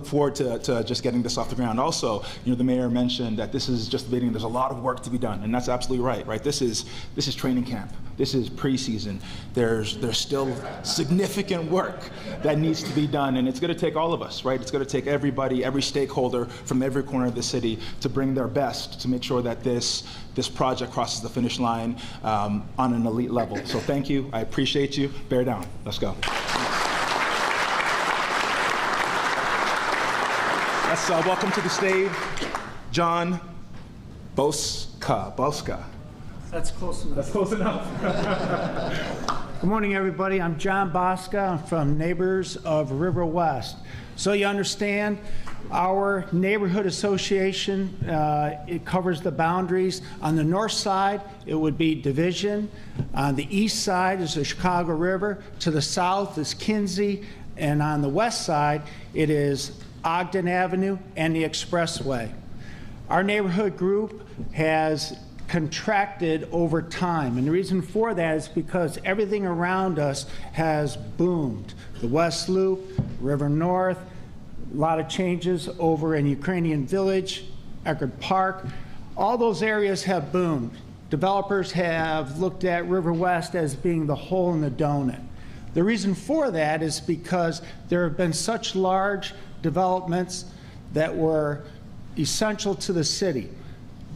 forward to just getting this off the ground. Also, the mayor mentioned that this is just the beginning. There's a lot of work to be done, and that's absolutely right? This is training camp. This is preseason. There's still significant work that needs to be done, and it's going to take all of us, right? It's going to take everybody, every stakeholder from every corner of the city to bring their best to make sure that this project crosses the finish line on an elite level. So thank you. I appreciate you. Bear down. Let's go. Let's welcome to the stage John Bosca. That's close enough. That's close enough. Good morning, everybody. I'm John Bosca. I'm from Neighbors of River West. So you understand, our neighborhood association, it covers the boundaries. On the north side, it would be Division. On the east side is the Chicago River. To the south is Kinsey. And on the west side, it is Ogden Avenue and the Expressway. Our neighborhood group has contracted over time, and the reason for that is because everything around us has boomed. The West Loop, River North, a lot of changes over in Ukrainian Village, Eckerd Park. All those areas have boomed. developers have looked at River West as being the hole in the donut. The reason for that is because there have been such large developments that were essential to the city.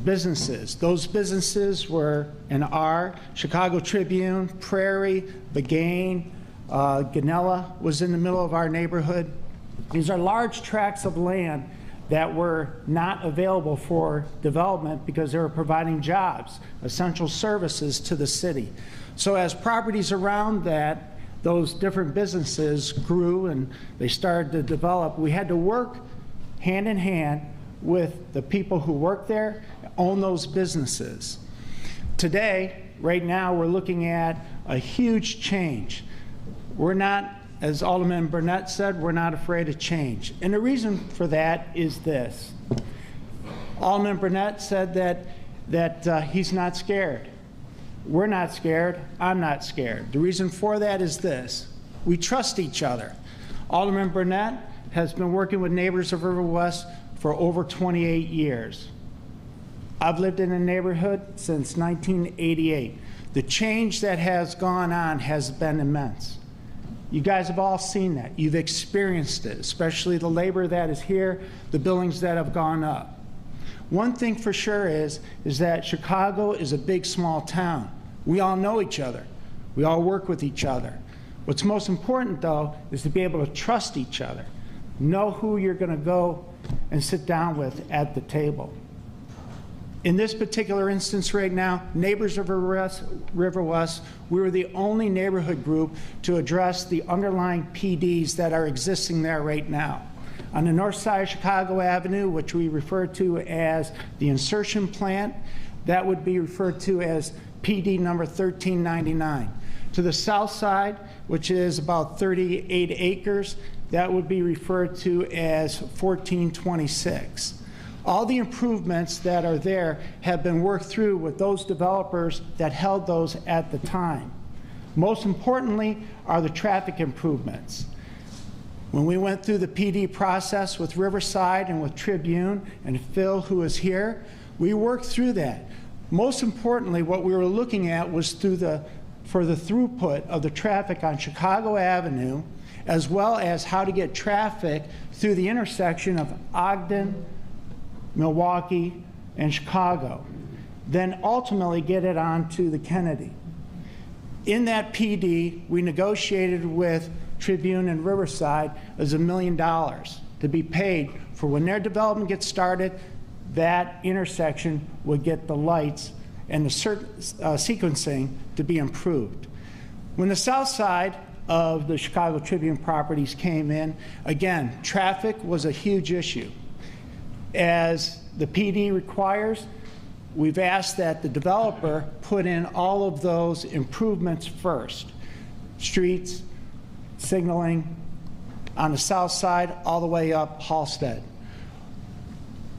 Businesses. Those businesses were and are Chicago Tribune, Prairie, Begain, Ganella was in the middle of our neighborhood. These are large tracts of land that were not available for development because they were providing jobs, essential services to the city. So as properties around that, those different businesses grew and they started to develop, we had to work hand in hand with the people who work there, own those businesses. Today, right now, we're looking at a huge change. We're not, as Alderman Burnett said, we're not afraid of change. And the reason for that is this. Alderman Burnett said that he's not scared. We're not scared. I'm not scared. The reason for that is this. We trust each other. Alderman Burnett has been working with neighbors of River West for over 28 years. I've lived in a neighborhood since 1988. The change that has gone on has been immense. You guys have all seen that. You've experienced it, especially the labor that is here, the buildings that have gone up. One thing for sure is that Chicago is a big, small town. We all know each other. We all work with each other. What's most important, though, is to be able to trust each other. Know who you're going to go and sit down with at the table. In this particular instance right now, neighbors of River West, we were the only neighborhood group to address the underlying PDs that are existing there right now. On the north side of Chicago Avenue, which we refer to as the insertion plant, that would be referred to as PD number 1399. To the south side, which is about 38 acres, that would be referred to as 1426. All the improvements that are there have been worked through with those developers that held those at the time. Most importantly are the traffic improvements. When we went through the PD process with Riverside and with Tribune and Phil, who is here, we worked through that. Most importantly, what we were looking at was for the throughput of the traffic on Chicago Avenue, as well as how to get traffic through the intersection of Ogden, Milwaukee, and Chicago, then ultimately get it onto the Kennedy. In that PD, we negotiated with Tribune and Riverside as $1 million to be paid for when their development gets started, that intersection would get the lights and the sequencing to be improved. When the south side of the Chicago Tribune properties came in, again, traffic was a huge issue. As the PD requires, we've asked that the developer put in all of those improvements first. Streets, signaling on the south side all the way up Halsted.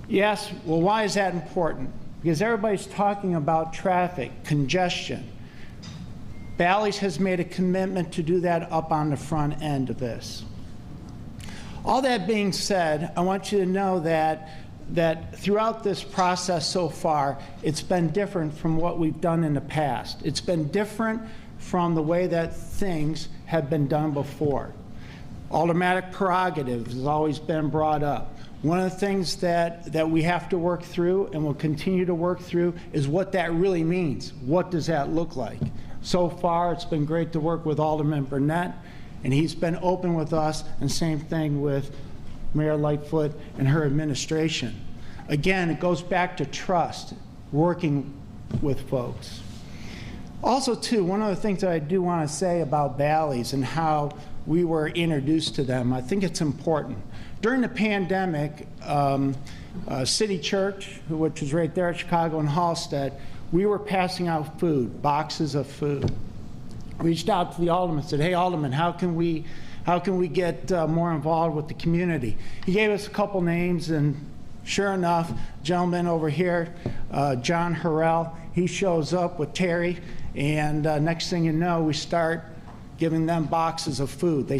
Yes, well, why is that important? Because everybody's talking about traffic, congestion. Bally's has made a commitment to do that up on the front end of this. All that being said, I want you to know that throughout this process so far, it's been different from what we've done in the past. It's been different from the way that things have been done before. Automatic prerogatives has always been brought up. One of the things that we have to work through and will continue to work through is what that really means. What does that look like? So far, it's been great to work with Alderman Burnett, and he's been open with us, and same thing with Mayor Lightfoot and her administration. Again, it goes back to trust, working with folks. Also, too, one of the things that I do want to say about Bally's and how we were introduced to them, I think it's important. During the pandemic, City Church, which is right there at Chicago and Halsted, we were passing out food, boxes of food. Reached out to the alderman, said, "Hey, Alderman, how can we get more involved with the community?" He gave us a couple names, and sure enough, gentleman over here, John Harrell, he shows up with Terry, and next thing you know, we start giving them boxes of food. They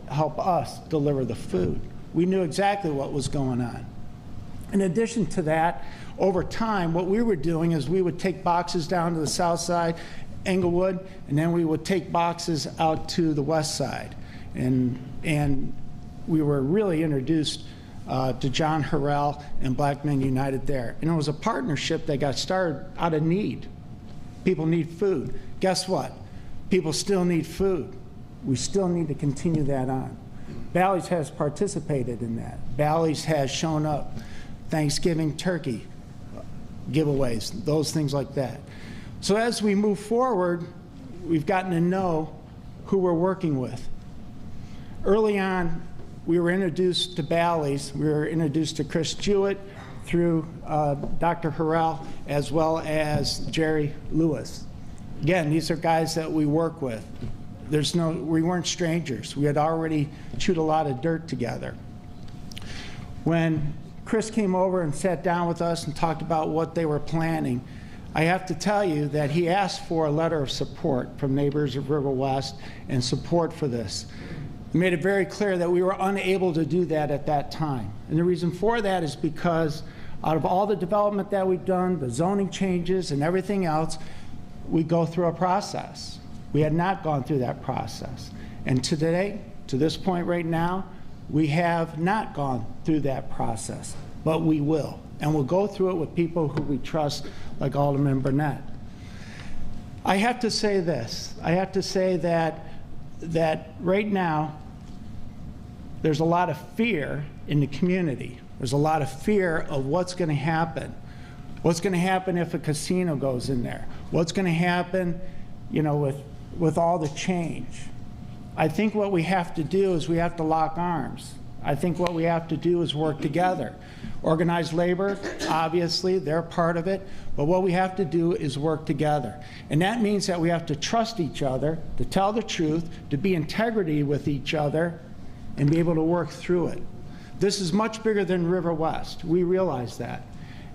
help us deliver the food. We knew exactly what was going on. In addition to that, over time, what we were doing is we would take boxes down to the south side, Englewood, and then we would take boxes out to the west side. And we were really introduced to John Harrell and Black Men United there. And it was a partnership that got started out of need. People need food. Guess what? People still need food. We still need to continue that on. Bally's has participated in that. Bally's has shown up. Thanksgiving turkey giveaways, those things like that. So as we move forward, we've gotten to know who we're working with. Early on, we were introduced to Bally's. We were introduced to Chris Jewett through Dr. Harrell, as well as Jerry Lewis. Again, these are guys that we work with. We weren't strangers. We had already chewed a lot of dirt together. When Chris came over and sat down with us and talked about what they were planning, I have to tell you that he asked for a letter of support from neighbors of River West and support for this. He made it very clear that we were unable to do that at that time. And the reason for that is because out of all the development that we've done, the zoning changes and everything else, we go through a process. We had not gone through that process. And today, to this point right now, we have not gone through that process, but we will. And we'll go through it with people who we trust, like Alderman Burnett. I have to say this. I have to say that right now, there's a lot of fear in the community. There's a lot of fear of what's going to happen. What's going to happen if a casino goes in there? What's going to happen, you know, with all the change? I think what we have to do is we have to lock arms. I think what we have to do is work together. Organized labor, obviously, they're part of it, but what we have to do is work together. And that means that we have to trust each other, to tell the truth, to be integrity with each other, and be able to work through it. This is much bigger than River West. We realize that.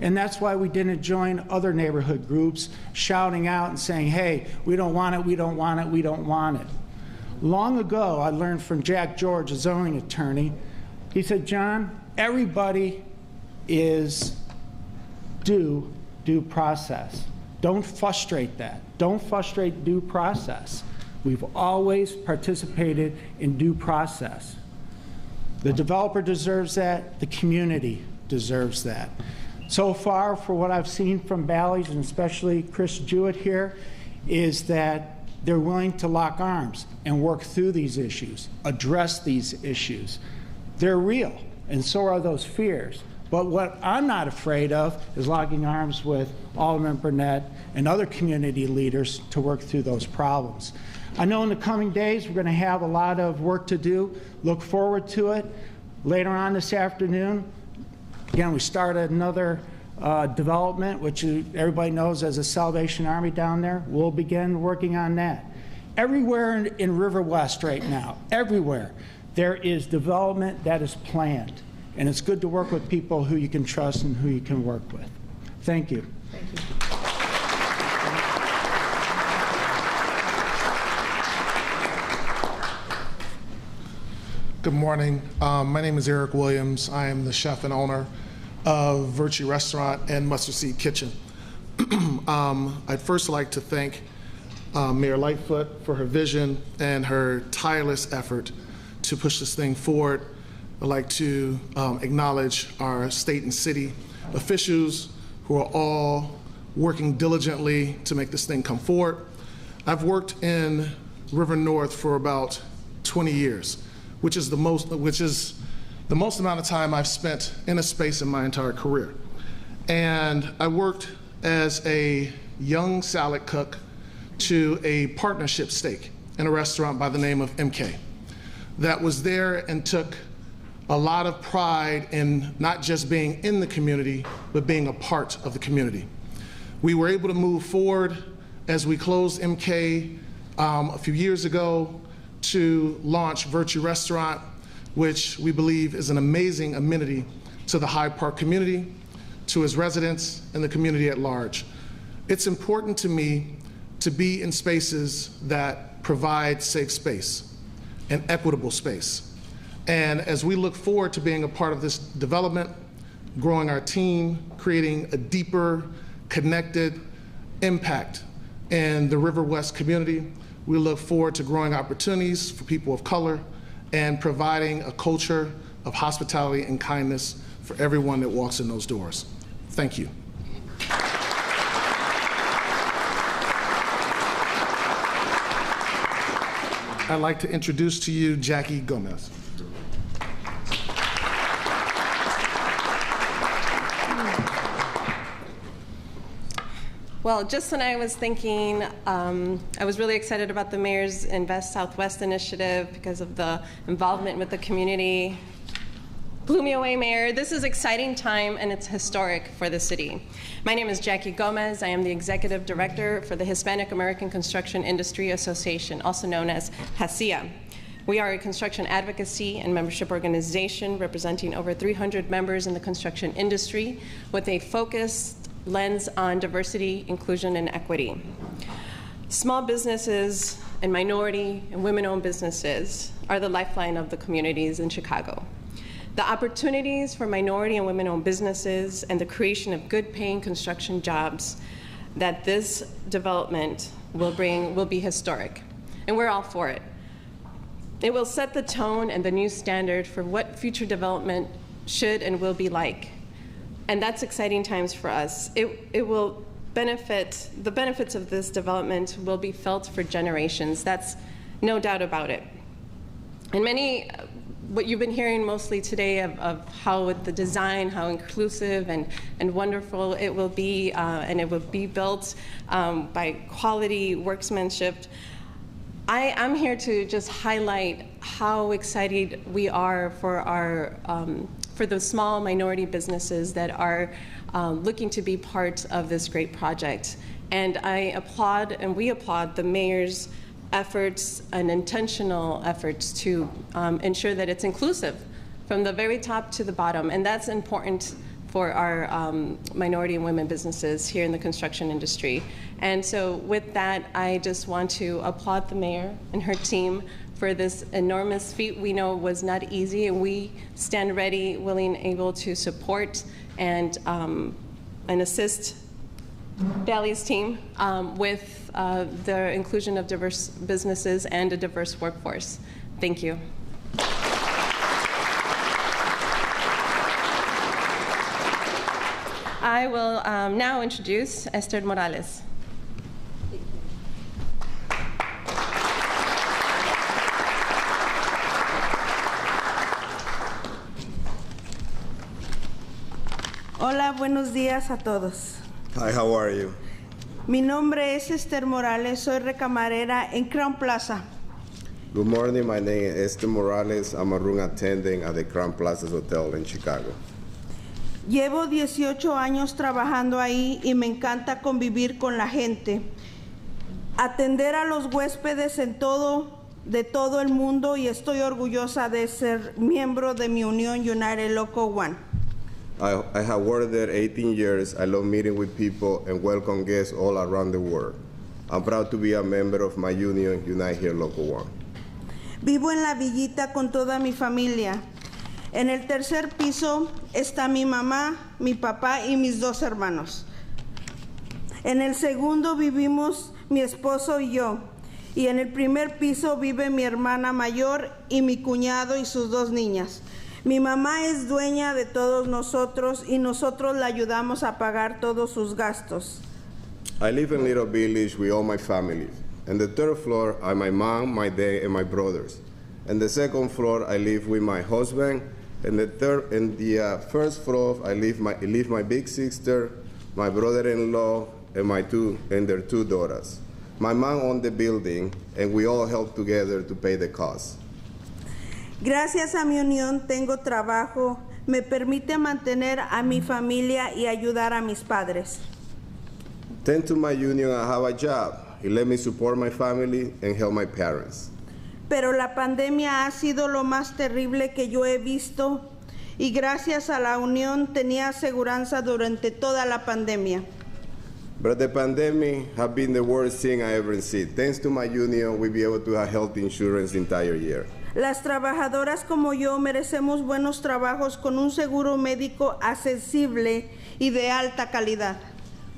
And that's why we didn't join other neighborhood groups shouting out and saying, hey, we don't want it, we don't want it, we don't want it. Long ago, I learned from Jack George, a zoning attorney. He said, John, everybody is due process. Don't frustrate that. Don't frustrate due process. We've always participated in due process. The developer deserves that. The community deserves that. So far, for what I've seen from Bally's, and especially Chris Jewett here, is that they're willing to lock arms and work through these issues, address these issues. They're real, and so are those fears. But what I'm not afraid of is locking arms with Alderman Burnett and other community leaders to work through those problems. I know in the coming days we're going to have a lot of work to do. Look forward to it. Later on this afternoon, again, we started another development, which everybody knows as a Salvation Army down there. We'll begin working on that. Everywhere in River West right now, everywhere, there is development that is planned. And it's good to work with people who you can trust and who you can work with. Thank you. Thank you. Good morning. My name is Eric Williams. I am the chef and owner of Virtue Restaurant and Mustard Seed Kitchen. I'd first like to thank Mayor Lightfoot for her vision and her tireless effort to push this thing forward. I'd like to acknowledge our state and city officials who are all working diligently to make this thing come forward. I've worked in River North for about 20 years, which is the most amount of time I've spent in a space in my entire career. And I worked as a young salad cook to a partnership steak in a restaurant by the name of MK that was there and took a lot of pride in not just being in the community, but being a part of the community. We were able to move forward as we closed MK a few years ago to launch Virtue Restaurant, which we believe is an amazing amenity to the Hyde Park community, to its residents, and the community at large. It's important to me to be in spaces that provide safe space and equitable space. And as we look forward to being a part of this development, growing our team, creating a deeper, connected impact in the River West community. We look forward to growing opportunities for people of color and providing a culture of hospitality and kindness for everyone that walks in those doors. Thank you. I'd like to introduce to you Jackie Gomez. Well, just when I was thinking, I was really excited about the Mayor's Invest Southwest initiative because of the involvement with the community. Blew me away, Mayor. This is an exciting time and it's historic for the city. My name is Jackie Gomez. I am the Executive Director for the Hispanic American Construction Industry Association, also known as HACIA. We are a construction advocacy and membership organization representing over 300 members in the construction industry with a focused lens on diversity, inclusion, and equity. Small businesses and minority and women-owned businesses are the lifeline of the communities in Chicago. The opportunities for minority and women-owned businesses and the creation of good-paying construction jobs that this development will bring will be historic, and we're all for it. It will set the tone and the new standard for what future development should and will be like. And that's exciting times for us. It will benefit, the benefits of this development will be felt for generations. That's no doubt about it. And what you've been hearing mostly today of how with the design, how inclusive and wonderful it will be, and it will be built by quality workmanship. I'm here to just highlight how excited we are for the small minority businesses that are looking to be part of this great project. And I applaud, and we applaud, the mayor's efforts and intentional efforts to ensure that it's inclusive from the very top to the bottom. And that's important for our minority and women businesses here in the construction industry. And so with that, I just want to applaud the mayor and her team for this enormous feat we know was not easy, and we stand ready, willing, able to support and assist Bally's team with the inclusion of diverse businesses and a diverse workforce. Thank you. I will now introduce Esther Morales. Hola, buenos días a todos. Hi, how are you? Mi nombre es Esther Morales, soy recamarera en Crown Plaza. Good morning, my name is Esther Morales. I'm a room attendant at the Crown Plaza Hotel in Chicago. Llevo 18 años trabajando ahí y me encanta convivir con la gente, atender a los huéspedes de todo el mundo, y estoy orgullosa de ser miembro de mi unión United Local 1. I have worked there 18 years. I love meeting with people and welcome guests all around the world. I'm proud to be a member of my union, United Local 1. Vivo en la villita con toda mi familia. En el tercer piso está mi mamá, mi papá y mis 2 hermanos. En el segundo vivimos mi esposo y yo. Y en el primer piso vive mi hermana mayor y mi cuñado y sus 2 niñas. Mi mamá es dueña de todos nosotros y nosotros la ayudamos a pagar todos sus gastos. I live in a little village with all my family. On the 3rd floor are my mom, my dad, and my brothers. On the 2nd floor, I live with my husband. And the 1st floor, I live my big sister, my brother-in-law, and their 2 daughters. My mom owned the building, and we all help together to pay the costs. Gracias a mi unión tengo trabajo, me permite mantener a mi familia y ayudar a mis padres. Thanks to my union, I have a job. It let me support my family and help my parents. Pero la pandemia ha sido lo más terrible que yo he visto, y gracias a la unión tenía aseguranza durante toda la pandemia. But the pandemic has been the worst thing I ever seen. Thanks to my union, we'll be able to have health insurance the entire year. Las trabajadoras como yo merecemos buenos trabajos con un seguro médico accesible y de alta calidad.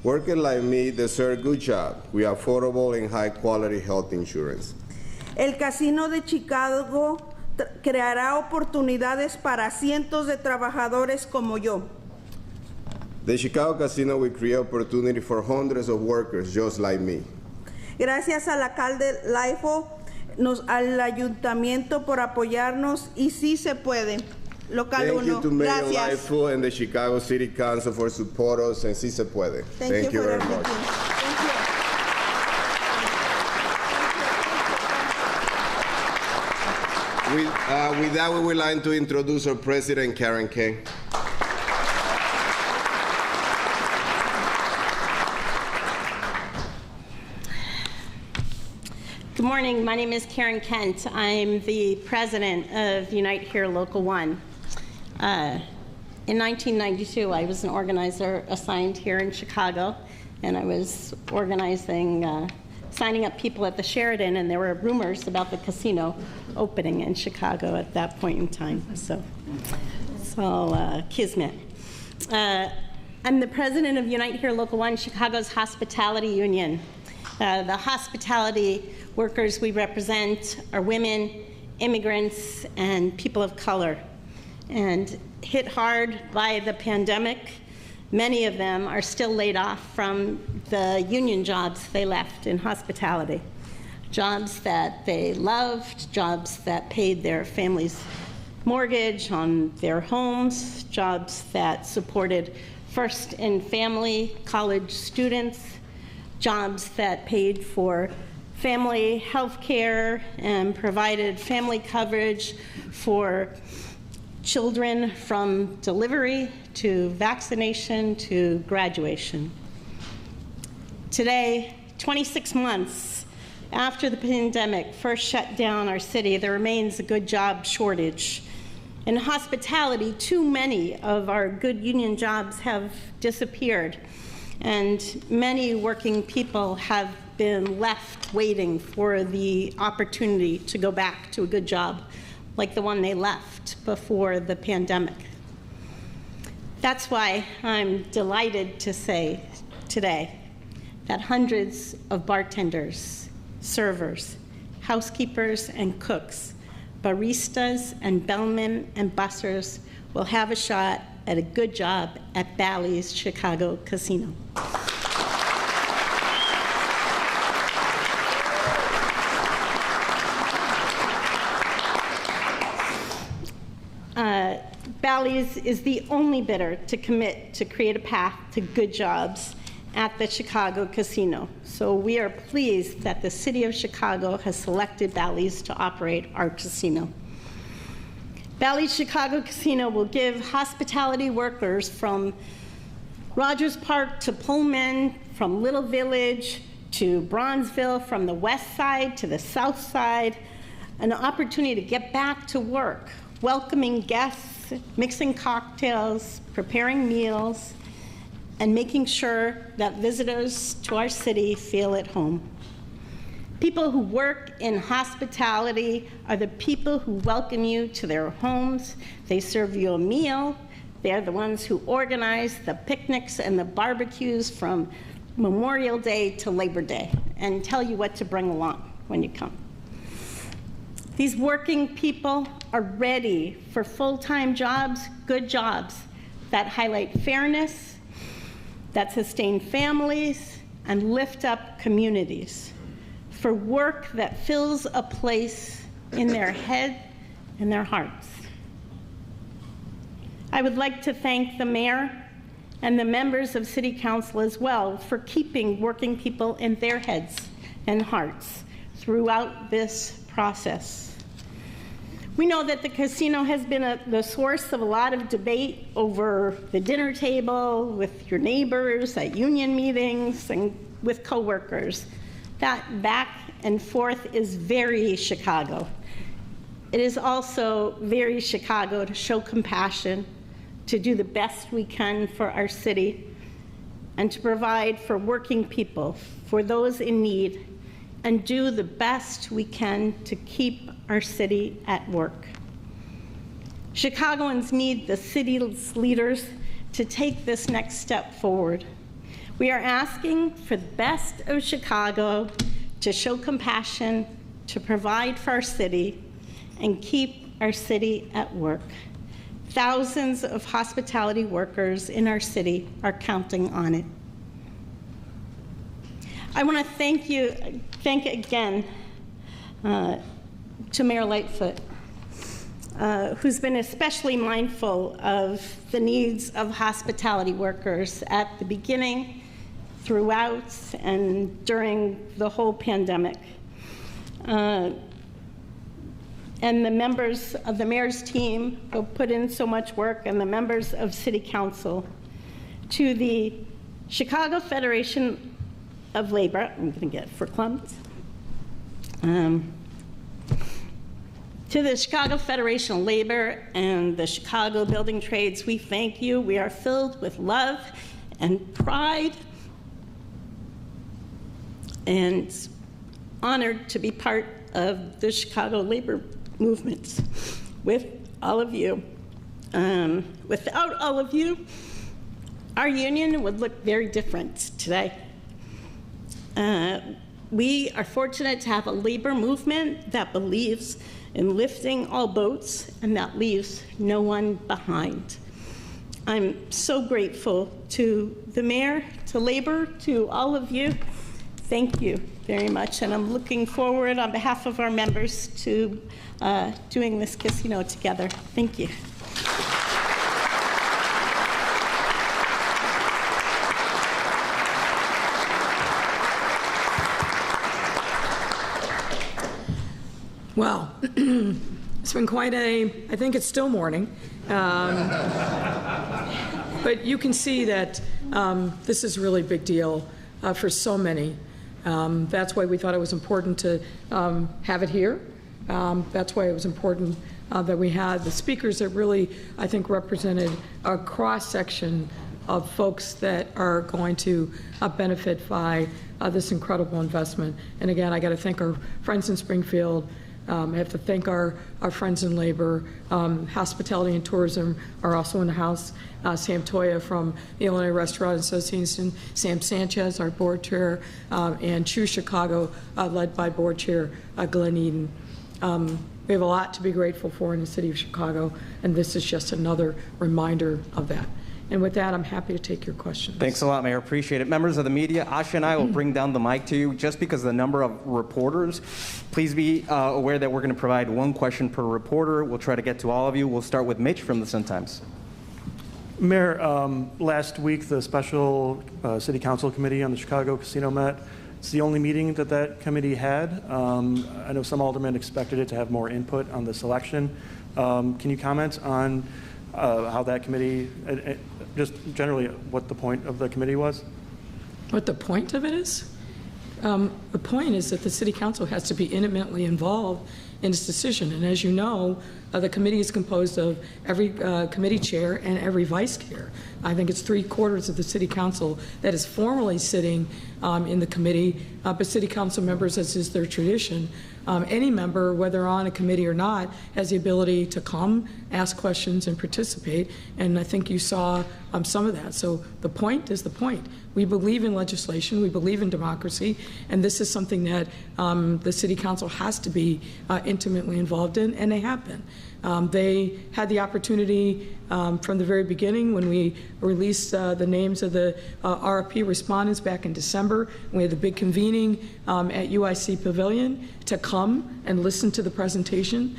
Workers like me deserve good job with affordable and high-quality health insurance. El Casino de Chicago creará oportunidades para cientos de trabajadores como yo. The Chicago Casino will create opportunity for hundreds of workers just like me. Gracias al alcalde Lightfoot, al ayuntamiento por apoyarnos y sí se puede. Local Thank 1. you to Mayor Gracias. Lightfoot and the Chicago City Council for support us and sí se puede. Thank you for very everything. much. Thank you. With that, we would like to introduce our president, Karen Kay. Good morning. My name is Karen Kent. I'm the president of Unite Here Local 1. In 1992, I was an organizer assigned here in Chicago, and I was organizing, signing up people at the Sheraton, and there were rumors about the casino opening in Chicago at that point in time. So it's all kismet. I'm the president of Unite Here Local 1, Chicago's hospitality union. The hospitality workers we represent are women, immigrants, and people of color. And hit hard by the pandemic, many of them are still laid off from the union jobs they left in hospitality. Jobs that they loved, jobs that paid their family's mortgage on their homes, jobs that supported first in family college students, jobs that paid for family health care and provided family coverage for children from delivery to vaccination to graduation. Today, 26 months after the pandemic first shut down our city, there remains a good job shortage. In hospitality, too many of our good union jobs have disappeared, and many working people have been left waiting for the opportunity to go back to a good job like the one they left before the pandemic. That's why I'm delighted to say today that hundreds of bartenders, servers, housekeepers and cooks, baristas and bellmen and bussers will have a shot at a good job at Bally's Chicago Casino. Bally's is the only bidder to commit to create a path to good jobs at the Chicago Casino. So we are pleased that the City of Chicago has selected Bally's to operate our casino. Bally's Chicago Casino will give hospitality workers from Rogers Park to Pullman, from Little Village to Bronzeville, from the west side to the south side, an opportunity to get back to work, welcoming guests, mixing cocktails, preparing meals, and making sure that visitors to our city feel at home. People who work in hospitality are the people who welcome you to their homes. They serve you a meal. They're the ones who organize the picnics and the barbecues from Memorial Day to Labor Day and tell you what to bring along when you come. These working people are ready for full-time jobs, good jobs that highlight fairness, that sustain families, and lift up communities, for work that fills a place in their head and their hearts. I would like to thank the mayor and the members of City Council as well for keeping working people in their heads and hearts throughout this process. We know that the casino has been the source of a lot of debate over the dinner table, with your neighbors, at union meetings, and with coworkers. That back and forth is very Chicago. It is also very Chicago to show compassion, to do the best we can for our city, and to provide for working people, for those in need, and do the best we can to keep our city at work. Chicagoans need the city's leaders to take this next step forward. We are asking for the best of Chicago to show compassion, to provide for our city, and keep our city at work. Thousands of hospitality workers in our city are counting on it. I want to thank again to Mayor Lightfoot, who's been especially mindful of the needs of hospitality workers at the beginning, throughout, and during the whole pandemic. And the members of the mayor's team who put in so much work, and the members of City Council. To the Chicago Federation of Labor, I'm going to get verklempt. To the Chicago Federation of Labor and the Chicago Building Trades, we thank you. We are filled with love and pride and honored to be part of the Chicago labor movement with all of you. Without all of you, our union would look very different today. We are fortunate to have a labor movement that believes in lifting all boats and that leaves no one behind. I'm so grateful to the mayor, to labor, to all of you. Thank you very much, and I'm looking forward on behalf of our members to doing this casino together. Thank you. Well, it's been quite I think it's still morning. But you can see that this is a really big deal for so many. That's why we thought it was important to have it here. That's why it was important that we had the speakers that really, I think, represented a cross-section of folks that are going to benefit by this incredible investment. And again, I got to thank our friends in Springfield. I have to thank our friends in labor. Hospitality and tourism are also in the house. Sam Toya from the Illinois Restaurant Association, Sam Sanchez, our board chair, and Choose Chicago, led by board chair Glenn Eden. We have a lot to be grateful for in the city of Chicago, and this is just another reminder of that. And with that, I'm happy to take your questions. Thanks a lot, Mayor. Appreciate it. Members of the media, Asha and I will bring down the mic to you just because of the number of reporters. Please be aware that we're going to provide one question per reporter. We'll try to get to all of you. We'll start with Mitch from the Sun-Times. Mayor, last week the special City Council Committee on the Chicago Casino met. It's the only meeting that that committee had. I know some aldermen expected it to have more input on the selection. Can you comment on how that committee, just generally what the point of the committee was? What the point of it is? The point is that the City Council has to be intimately involved in its decision. And as you know, the committee is composed of every committee chair and every vice chair. I think it's 3/4 of the City Council that is formally sitting in the committee, but City Council members, as is their tradition, any member, whether on a committee or not, has the ability to come, ask questions, and participate. And I think you saw some of that. So the point is the point. We believe in legislation, we believe in democracy, and this is something that the City Council has to be intimately involved in, and they have been. They had the opportunity from the very beginning when we released the names of the RFP respondents back in December. We had the big convening at UIC Pavilion to come and listen to the presentation.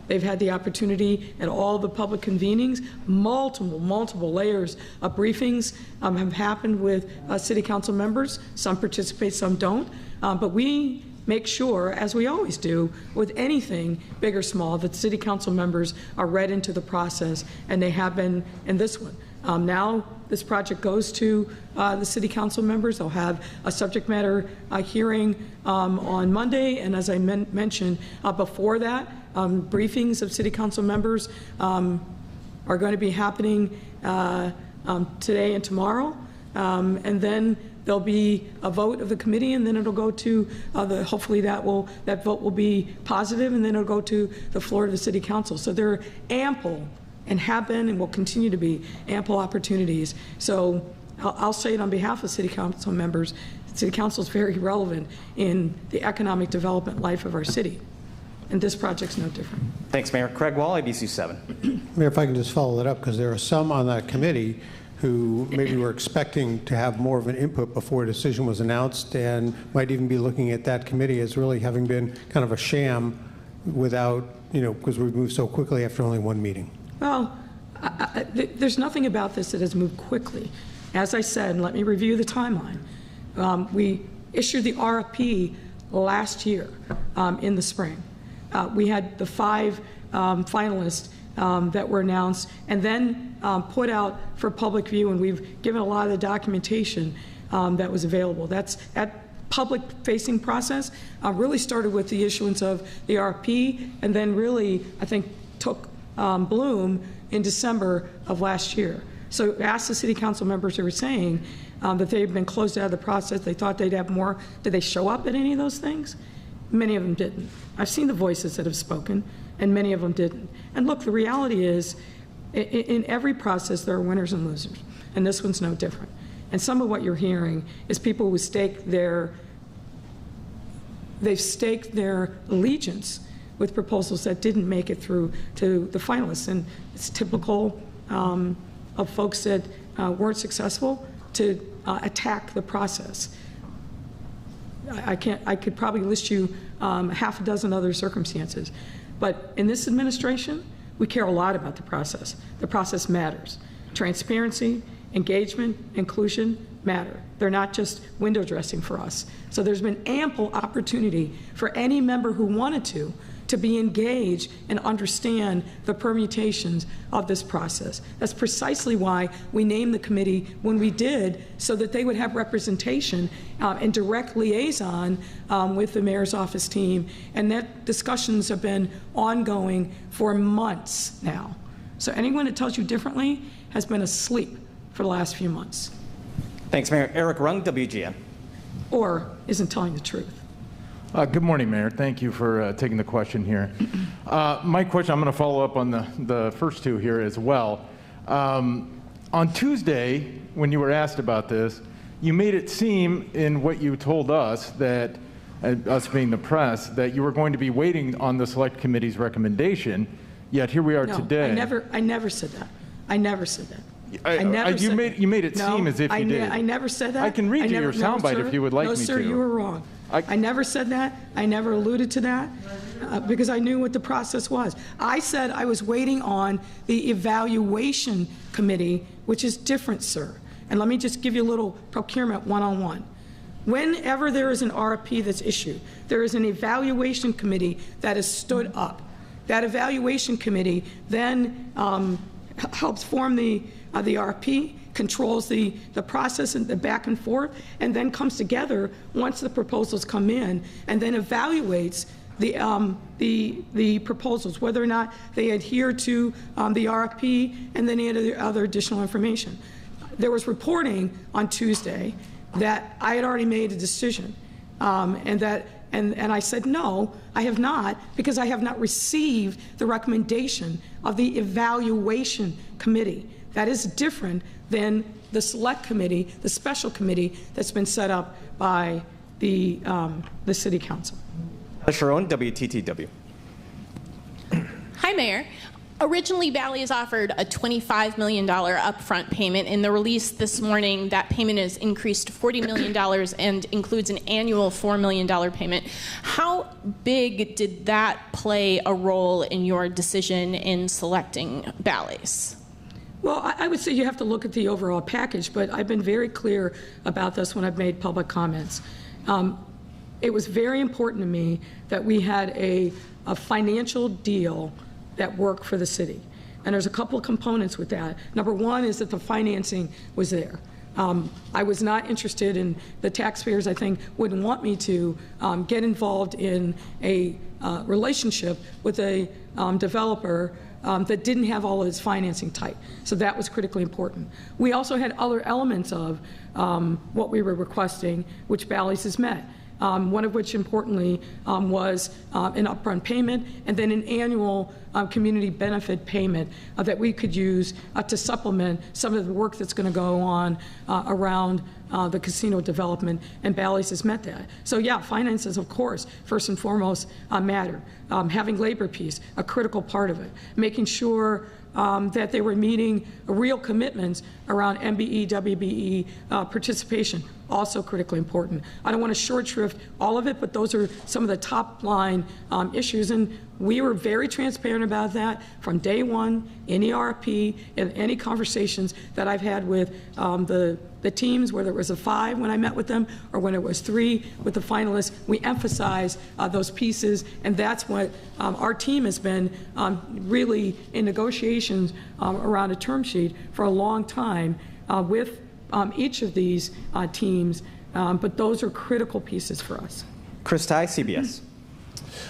They've had the opportunity at all the public convenings. Multiple layers of briefings have happened with City Council members. Some participate, some don't. But we make sure, as we always do with anything big or small, that City Council members are read into the process, and they have been in this one. Now this project goes to the City Council members. They'll have a subject matter hearing on Monday, and as I mentioned before that, briefings of City Council members are going to be happening today and tomorrow. And then there'll be a vote of the committee, and then it'll go to hopefully that vote will be positive, and then it'll go to the floor of the City Council. So there are ample, and have been and will continue to be ample opportunities. So I'll say it on behalf of City Council members. City Council is very relevant in the economic development life of our city, and this project's no different. Thanks, Mayor. Craig Wall, ABC 7. Mayor, if I can just follow that up, because there are some on that committee who maybe were expecting to have more of an input before a decision was announced, and might even be looking at that committee as really having been kind of a sham without, because we've moved so quickly after only one meeting. Well, there's nothing about this that has moved quickly. As I said, let me review the timeline. We issued the RFP last year in the spring. We had the 5 finalists that were announced and then put out for public view, and we've given a lot of the documentation that was available. That public-facing process really started with the issuance of the RFP, and then really, I think, took bloom in December of last year. So ask the City Council members who were saying that they've been closed out of the process, they thought they'd have more. Did they show up at any of those things? Many of them didn't. I've seen the voices that have spoken, and many of them didn't. And look, the reality is, in every process, there are winners and losers, and this one's no different. And some of what you're hearing is people who they've staked their allegiance with proposals that didn't make it through to the finalists. And it's typical of folks that weren't successful to attack the process. I could probably list you half a dozen other circumstances. But in this administration, we care a lot about the process. The process matters. Transparency, engagement, inclusion matter. They're not just window dressing for us. So there's been ample opportunity for any member who wanted to be engaged and understand the permutations of this process. That's precisely why we named the committee when we did, so that they would have representation and direct liaison with the mayor's office team. And that discussions have been ongoing for months now. So anyone that tells you differently has been asleep for the last few months. Thanks, Mayor. Eric Rung, WGN. Or isn't telling the truth. Good morning, Mayor. Thank you for taking the question here. My question, I'm going to follow up on the first two here as well. On Tuesday, when you were asked about this, you made it seem in what you told us, that us being the press, that you were going to be waiting on the Select Committee's recommendation, yet here we are today. I never said that. I never said that. You made it seem as if you did. I never said that. I can read you your soundbite if you would like me to. No, sir, you were wrong. I never said that. I never alluded to that because I knew what the process was. I said I was waiting on the evaluation committee, which is different, sir. And let me just give you a little procurement one-on-one. Whenever there is an RFP that's issued, there is an evaluation committee that is stood up. That evaluation committee then helps form the RFP, controls the process and the back and forth, and then comes together once the proposals come in, and then evaluates the proposals, whether or not they adhere to the RFP, and then any other additional information. There was reporting on Tuesday that I had already made a decision, and I said, no, I have not, because I have not received the recommendation of the evaluation committee. That is different than the select committee, the special committee that's been set up by the City Council. Sharon, WTTW. Hi, Mayor. Originally, Bally has offered a $25 million upfront payment. In the release this morning, that payment is increased to $40 million and includes an annual $4 million payment. How big did that play a role in your decision in selecting Bally's? Well, I would say you have to look at the overall package, but I've been very clear about this when I've made public comments. It was very important to me that we had a financial deal that worked for the city. And there's a couple of components with that. Number one is that the financing was there. I was not interested in, the taxpayers, I think, wouldn't want me to get involved in a relationship with a developer that didn't have all of its financing tight. So that was critically important. We also had other elements of what we were requesting, which Bally's has met. One of which, importantly, was an upfront payment and then an annual community benefit payment that we could use to supplement some of the work that's going to go on around the casino development, and Bally's has met that. So yeah, finances, of course, first and foremost, matter. Having labor piece, a critical part of it. Making sure that they were meeting real commitments around MBE, WBE participation, also critically important. I don't want to short shrift all of it, but those are some of the top line issues, and we were very transparent about that from day one in the RFP and any conversations that I've had with the teams, whether it was a 5 when I met with them or when it was 3 with the finalists. We emphasize those pieces, and that's what our team has been really in negotiations around a term sheet for a long time with each of these teams, but those are critical pieces for us. Chris Ty, CBS.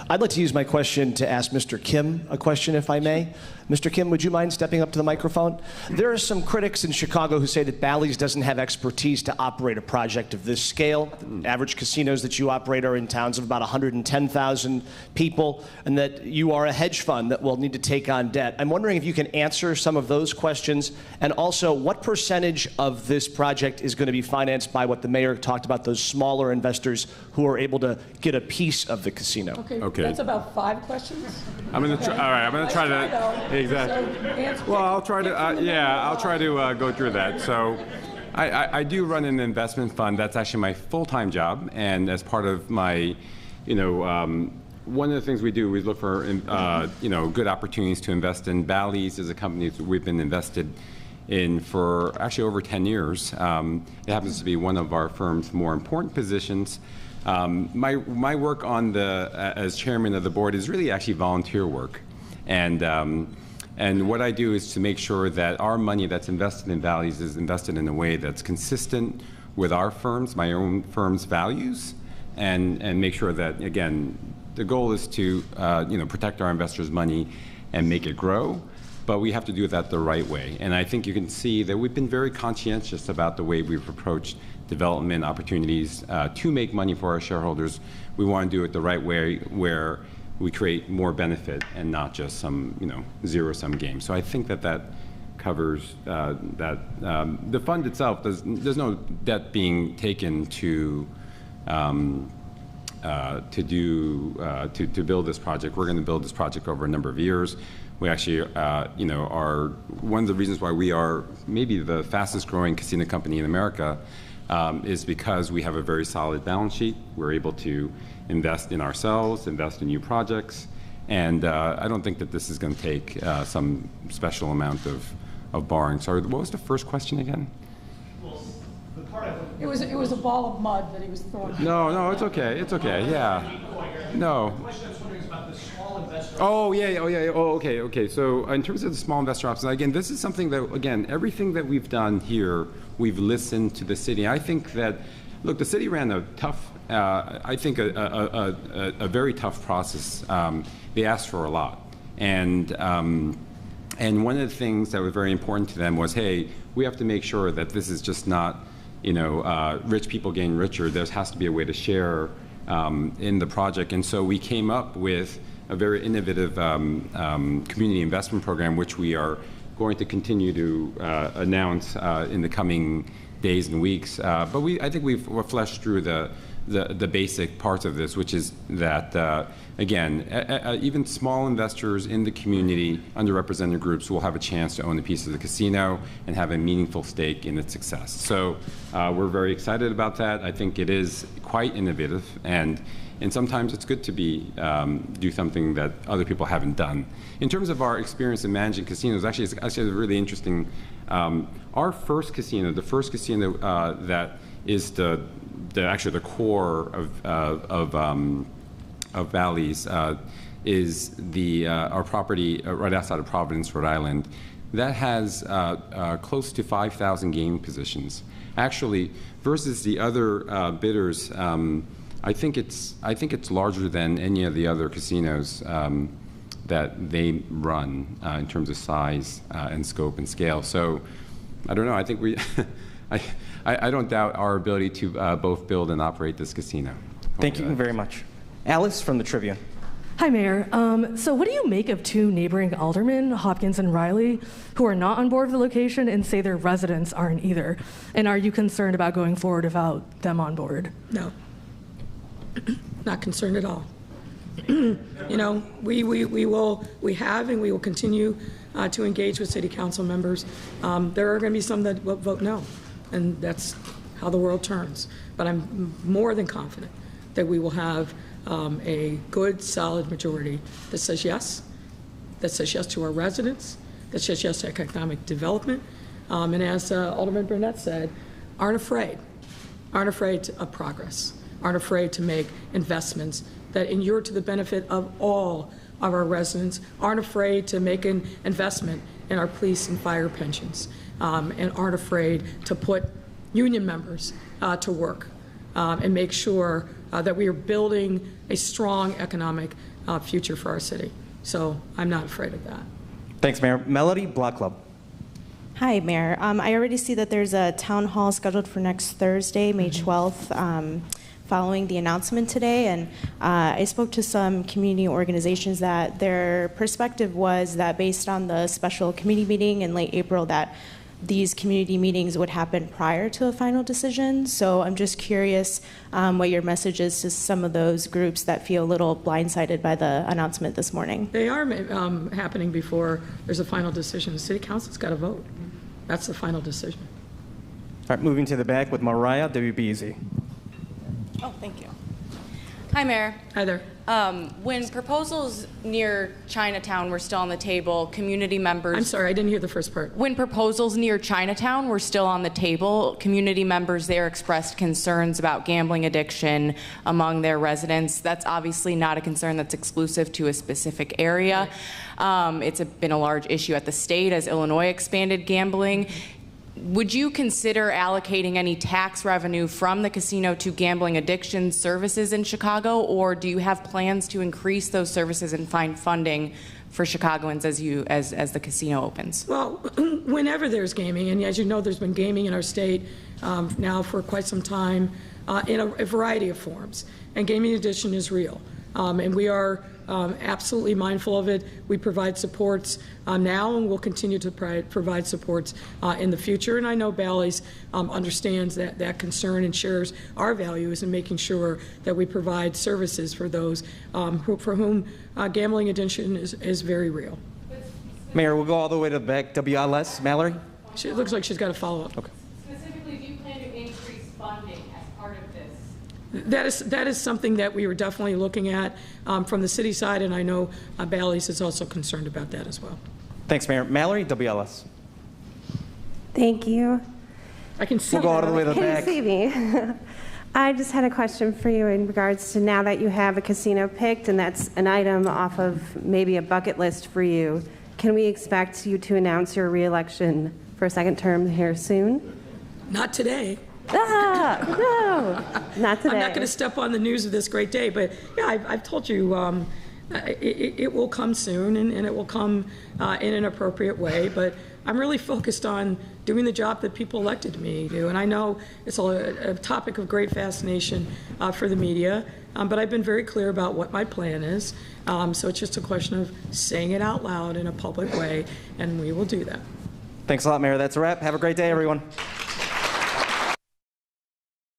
I'd like to use my question to ask Mr. Kim a question, if I may. Mr. Kim, would you mind stepping up to the microphone? There are some critics in Chicago who say that Bally's doesn't have expertise to operate a project of this scale. The average casinos that you operate are in towns of about 110,000 people, and that you are a hedge fund that will need to take on debt. I'm wondering if you can answer some of those questions, and also what percentage of this project is going to be financed by what the mayor talked about, those smaller investors who are able to get a piece of the casino. Okay. That's about 5 questions. I'm going to try. All right, I'm going to try to. Exactly. Well, I'll try to. I'll try to go through that. So, I do run an investment fund. That's actually my full-time job, and as part of my, one of the things we do, we look for, good opportunities to invest in. Bally's is a company that we've been invested in for actually over 10 years. It happens to be one of our firm's more important positions. My work on as chairman of the board is really actually volunteer work, and what I do is to make sure that our money that's invested in Bally's is invested in a way that's consistent with our firm's, my own firm's values, and make sure that, again, the goal is to protect our investors' money and make it grow, but we have to do that the right way. And I think you can see that we've been very conscientious about the way we've approached development opportunities to make money for our shareholders. We want to do it the right way, where we create more benefit and not just some zero-sum game. So I think that covers that. The fund itself, there's no debt being taken to build this project. We're going to build this project over a number of years. We actually, are one of the reasons why we are maybe the fastest growing casino company in America is because we have a very solid balance sheet. We're able to invest in ourselves, invest in new projects, and I don't think that this is going to take some special amount of borrowing. Sorry, what was the first question again? It was a ball of mud that he was throwing. No, it's okay. It's okay. Yeah. No. Oh, yeah. Oh, okay. So in terms of the small investor options, again, this is something that, again, everything that we've done here, we've listened to the city. I think that, look, the city ran a tough, I think a very tough process. They asked for a lot. And one of the things that was very important to them was, hey, we have to make sure that this is just not, rich people getting richer. There has to be a way to share in the project. And so we came up with a very innovative community investment program, which we are going to continue to announce in the coming days and weeks. But I think we've fleshed through the basic parts of this, which is that, again, even small investors in the community, underrepresented groups, will have a chance to own a piece of the casino and have a meaningful stake in its success. So we're very excited about that. I think it is quite innovative, and sometimes it's good to do something that other people haven't done. In terms of our experience in managing casinos, actually, it's actually really interesting. Our first casino, the first casino that is actually the core of Bally's, is our property right outside of Providence, Rhode Island. That has close to 5,000 gaming positions. Actually, versus the other bidders, I think it's larger than any of the other casinos that they run in terms of size and scope and scale. So I don't know. I think we, I don't doubt our ability to both build and operate this casino. Thank you very much. Alice from the Tribune. Hi, Mayor. So what do you make of two neighboring aldermen, Hopkins and Riley, who are not on board with the location and say their residents aren't either? And are you concerned about going forward without them on board? No. Not concerned at all. You know, we have and we will continue to engage with city council members. There are going to be some that will vote no, and that's how the world turns. But I'm more than confident that we will have a good, solid majority that says yes to our residents, that says yes to economic development, and as Alderman Burnett said, aren't afraid of progress, aren't afraid to make investments that inure to the benefit of all of our residents, aren't afraid to make an investment in our police and fire pensions, and aren't afraid to put union members to work and make sure that we are building a strong economic future for our city. So I'm not afraid of that. Thanks, Mayor. Melody, Block Club. Hi, Mayor. I already see that there's a town hall scheduled for next Thursday, May 12th, following the announcement today. And I spoke to some community organizations that their perspective was that based on the special committee meeting in late April, that these community meetings would happen prior to a final decision. So I'm just curious what your message is to some of those groups that feel a little blindsided by the announcement this morning. They are happening before there's a final decision. The city council's got to vote. That's the final decision. All right, moving to the back with Mariah, WBEZ. Oh, thank you. Hi, Mayor. Hi there. When proposals near Chinatown were still on the table, community members... I'm sorry, I didn't hear the first part. When proposals near Chinatown were still on the table, community members there expressed concerns about gambling addiction among their residents. That's obviously not a concern that's exclusive to a specific area. It's been a large issue at the state as Illinois expanded gambling. Would you consider allocating any tax revenue from the casino to gambling addiction services in Chicago, or do you have plans to increase those services and find funding for Chicagoans as the casino opens? Well, whenever there's gaming, and as you know, there's been gaming in our state now for quite some time in a variety of forms, and gaming addiction is real, and we are absolutely mindful of it. We provide supports now, and we'll continue to provide supports in the future. And I know Bally's understands that concern and shares our values in making sure that we provide services for those for whom gambling addiction is very real. Mayor, we'll go all the way to the back. WLS, Mallory? It looks like she's got a follow-up. Okay. Specifically, do you plan to increase funding as part of this? That is something that we were definitely looking at from the city side, and I know Bally's is also concerned about that as well. Thanks, Mayor. Mallory, WLS. Thank you. I can see We'll go all the way to the back. Can you see me? I just had a question for you in regards to now that you have a casino picked, and that's an item off of maybe a bucket list for you. Can we expect you to announce your re-election for a second term here soon? Not today. No, not today. I'm not going to step on the news of this great day, but yeah, I've told you it will come soon, and it will come in an appropriate way. But I'm really focused on doing the job that people elected me to do. And I know it's a topic of great fascination for the media, but I've been very clear about what my plan is. So it's just a question of saying it out loud in a public way, and we will do that. Thanks a lot, Mayor. That's a wrap. Have a great day, everyone.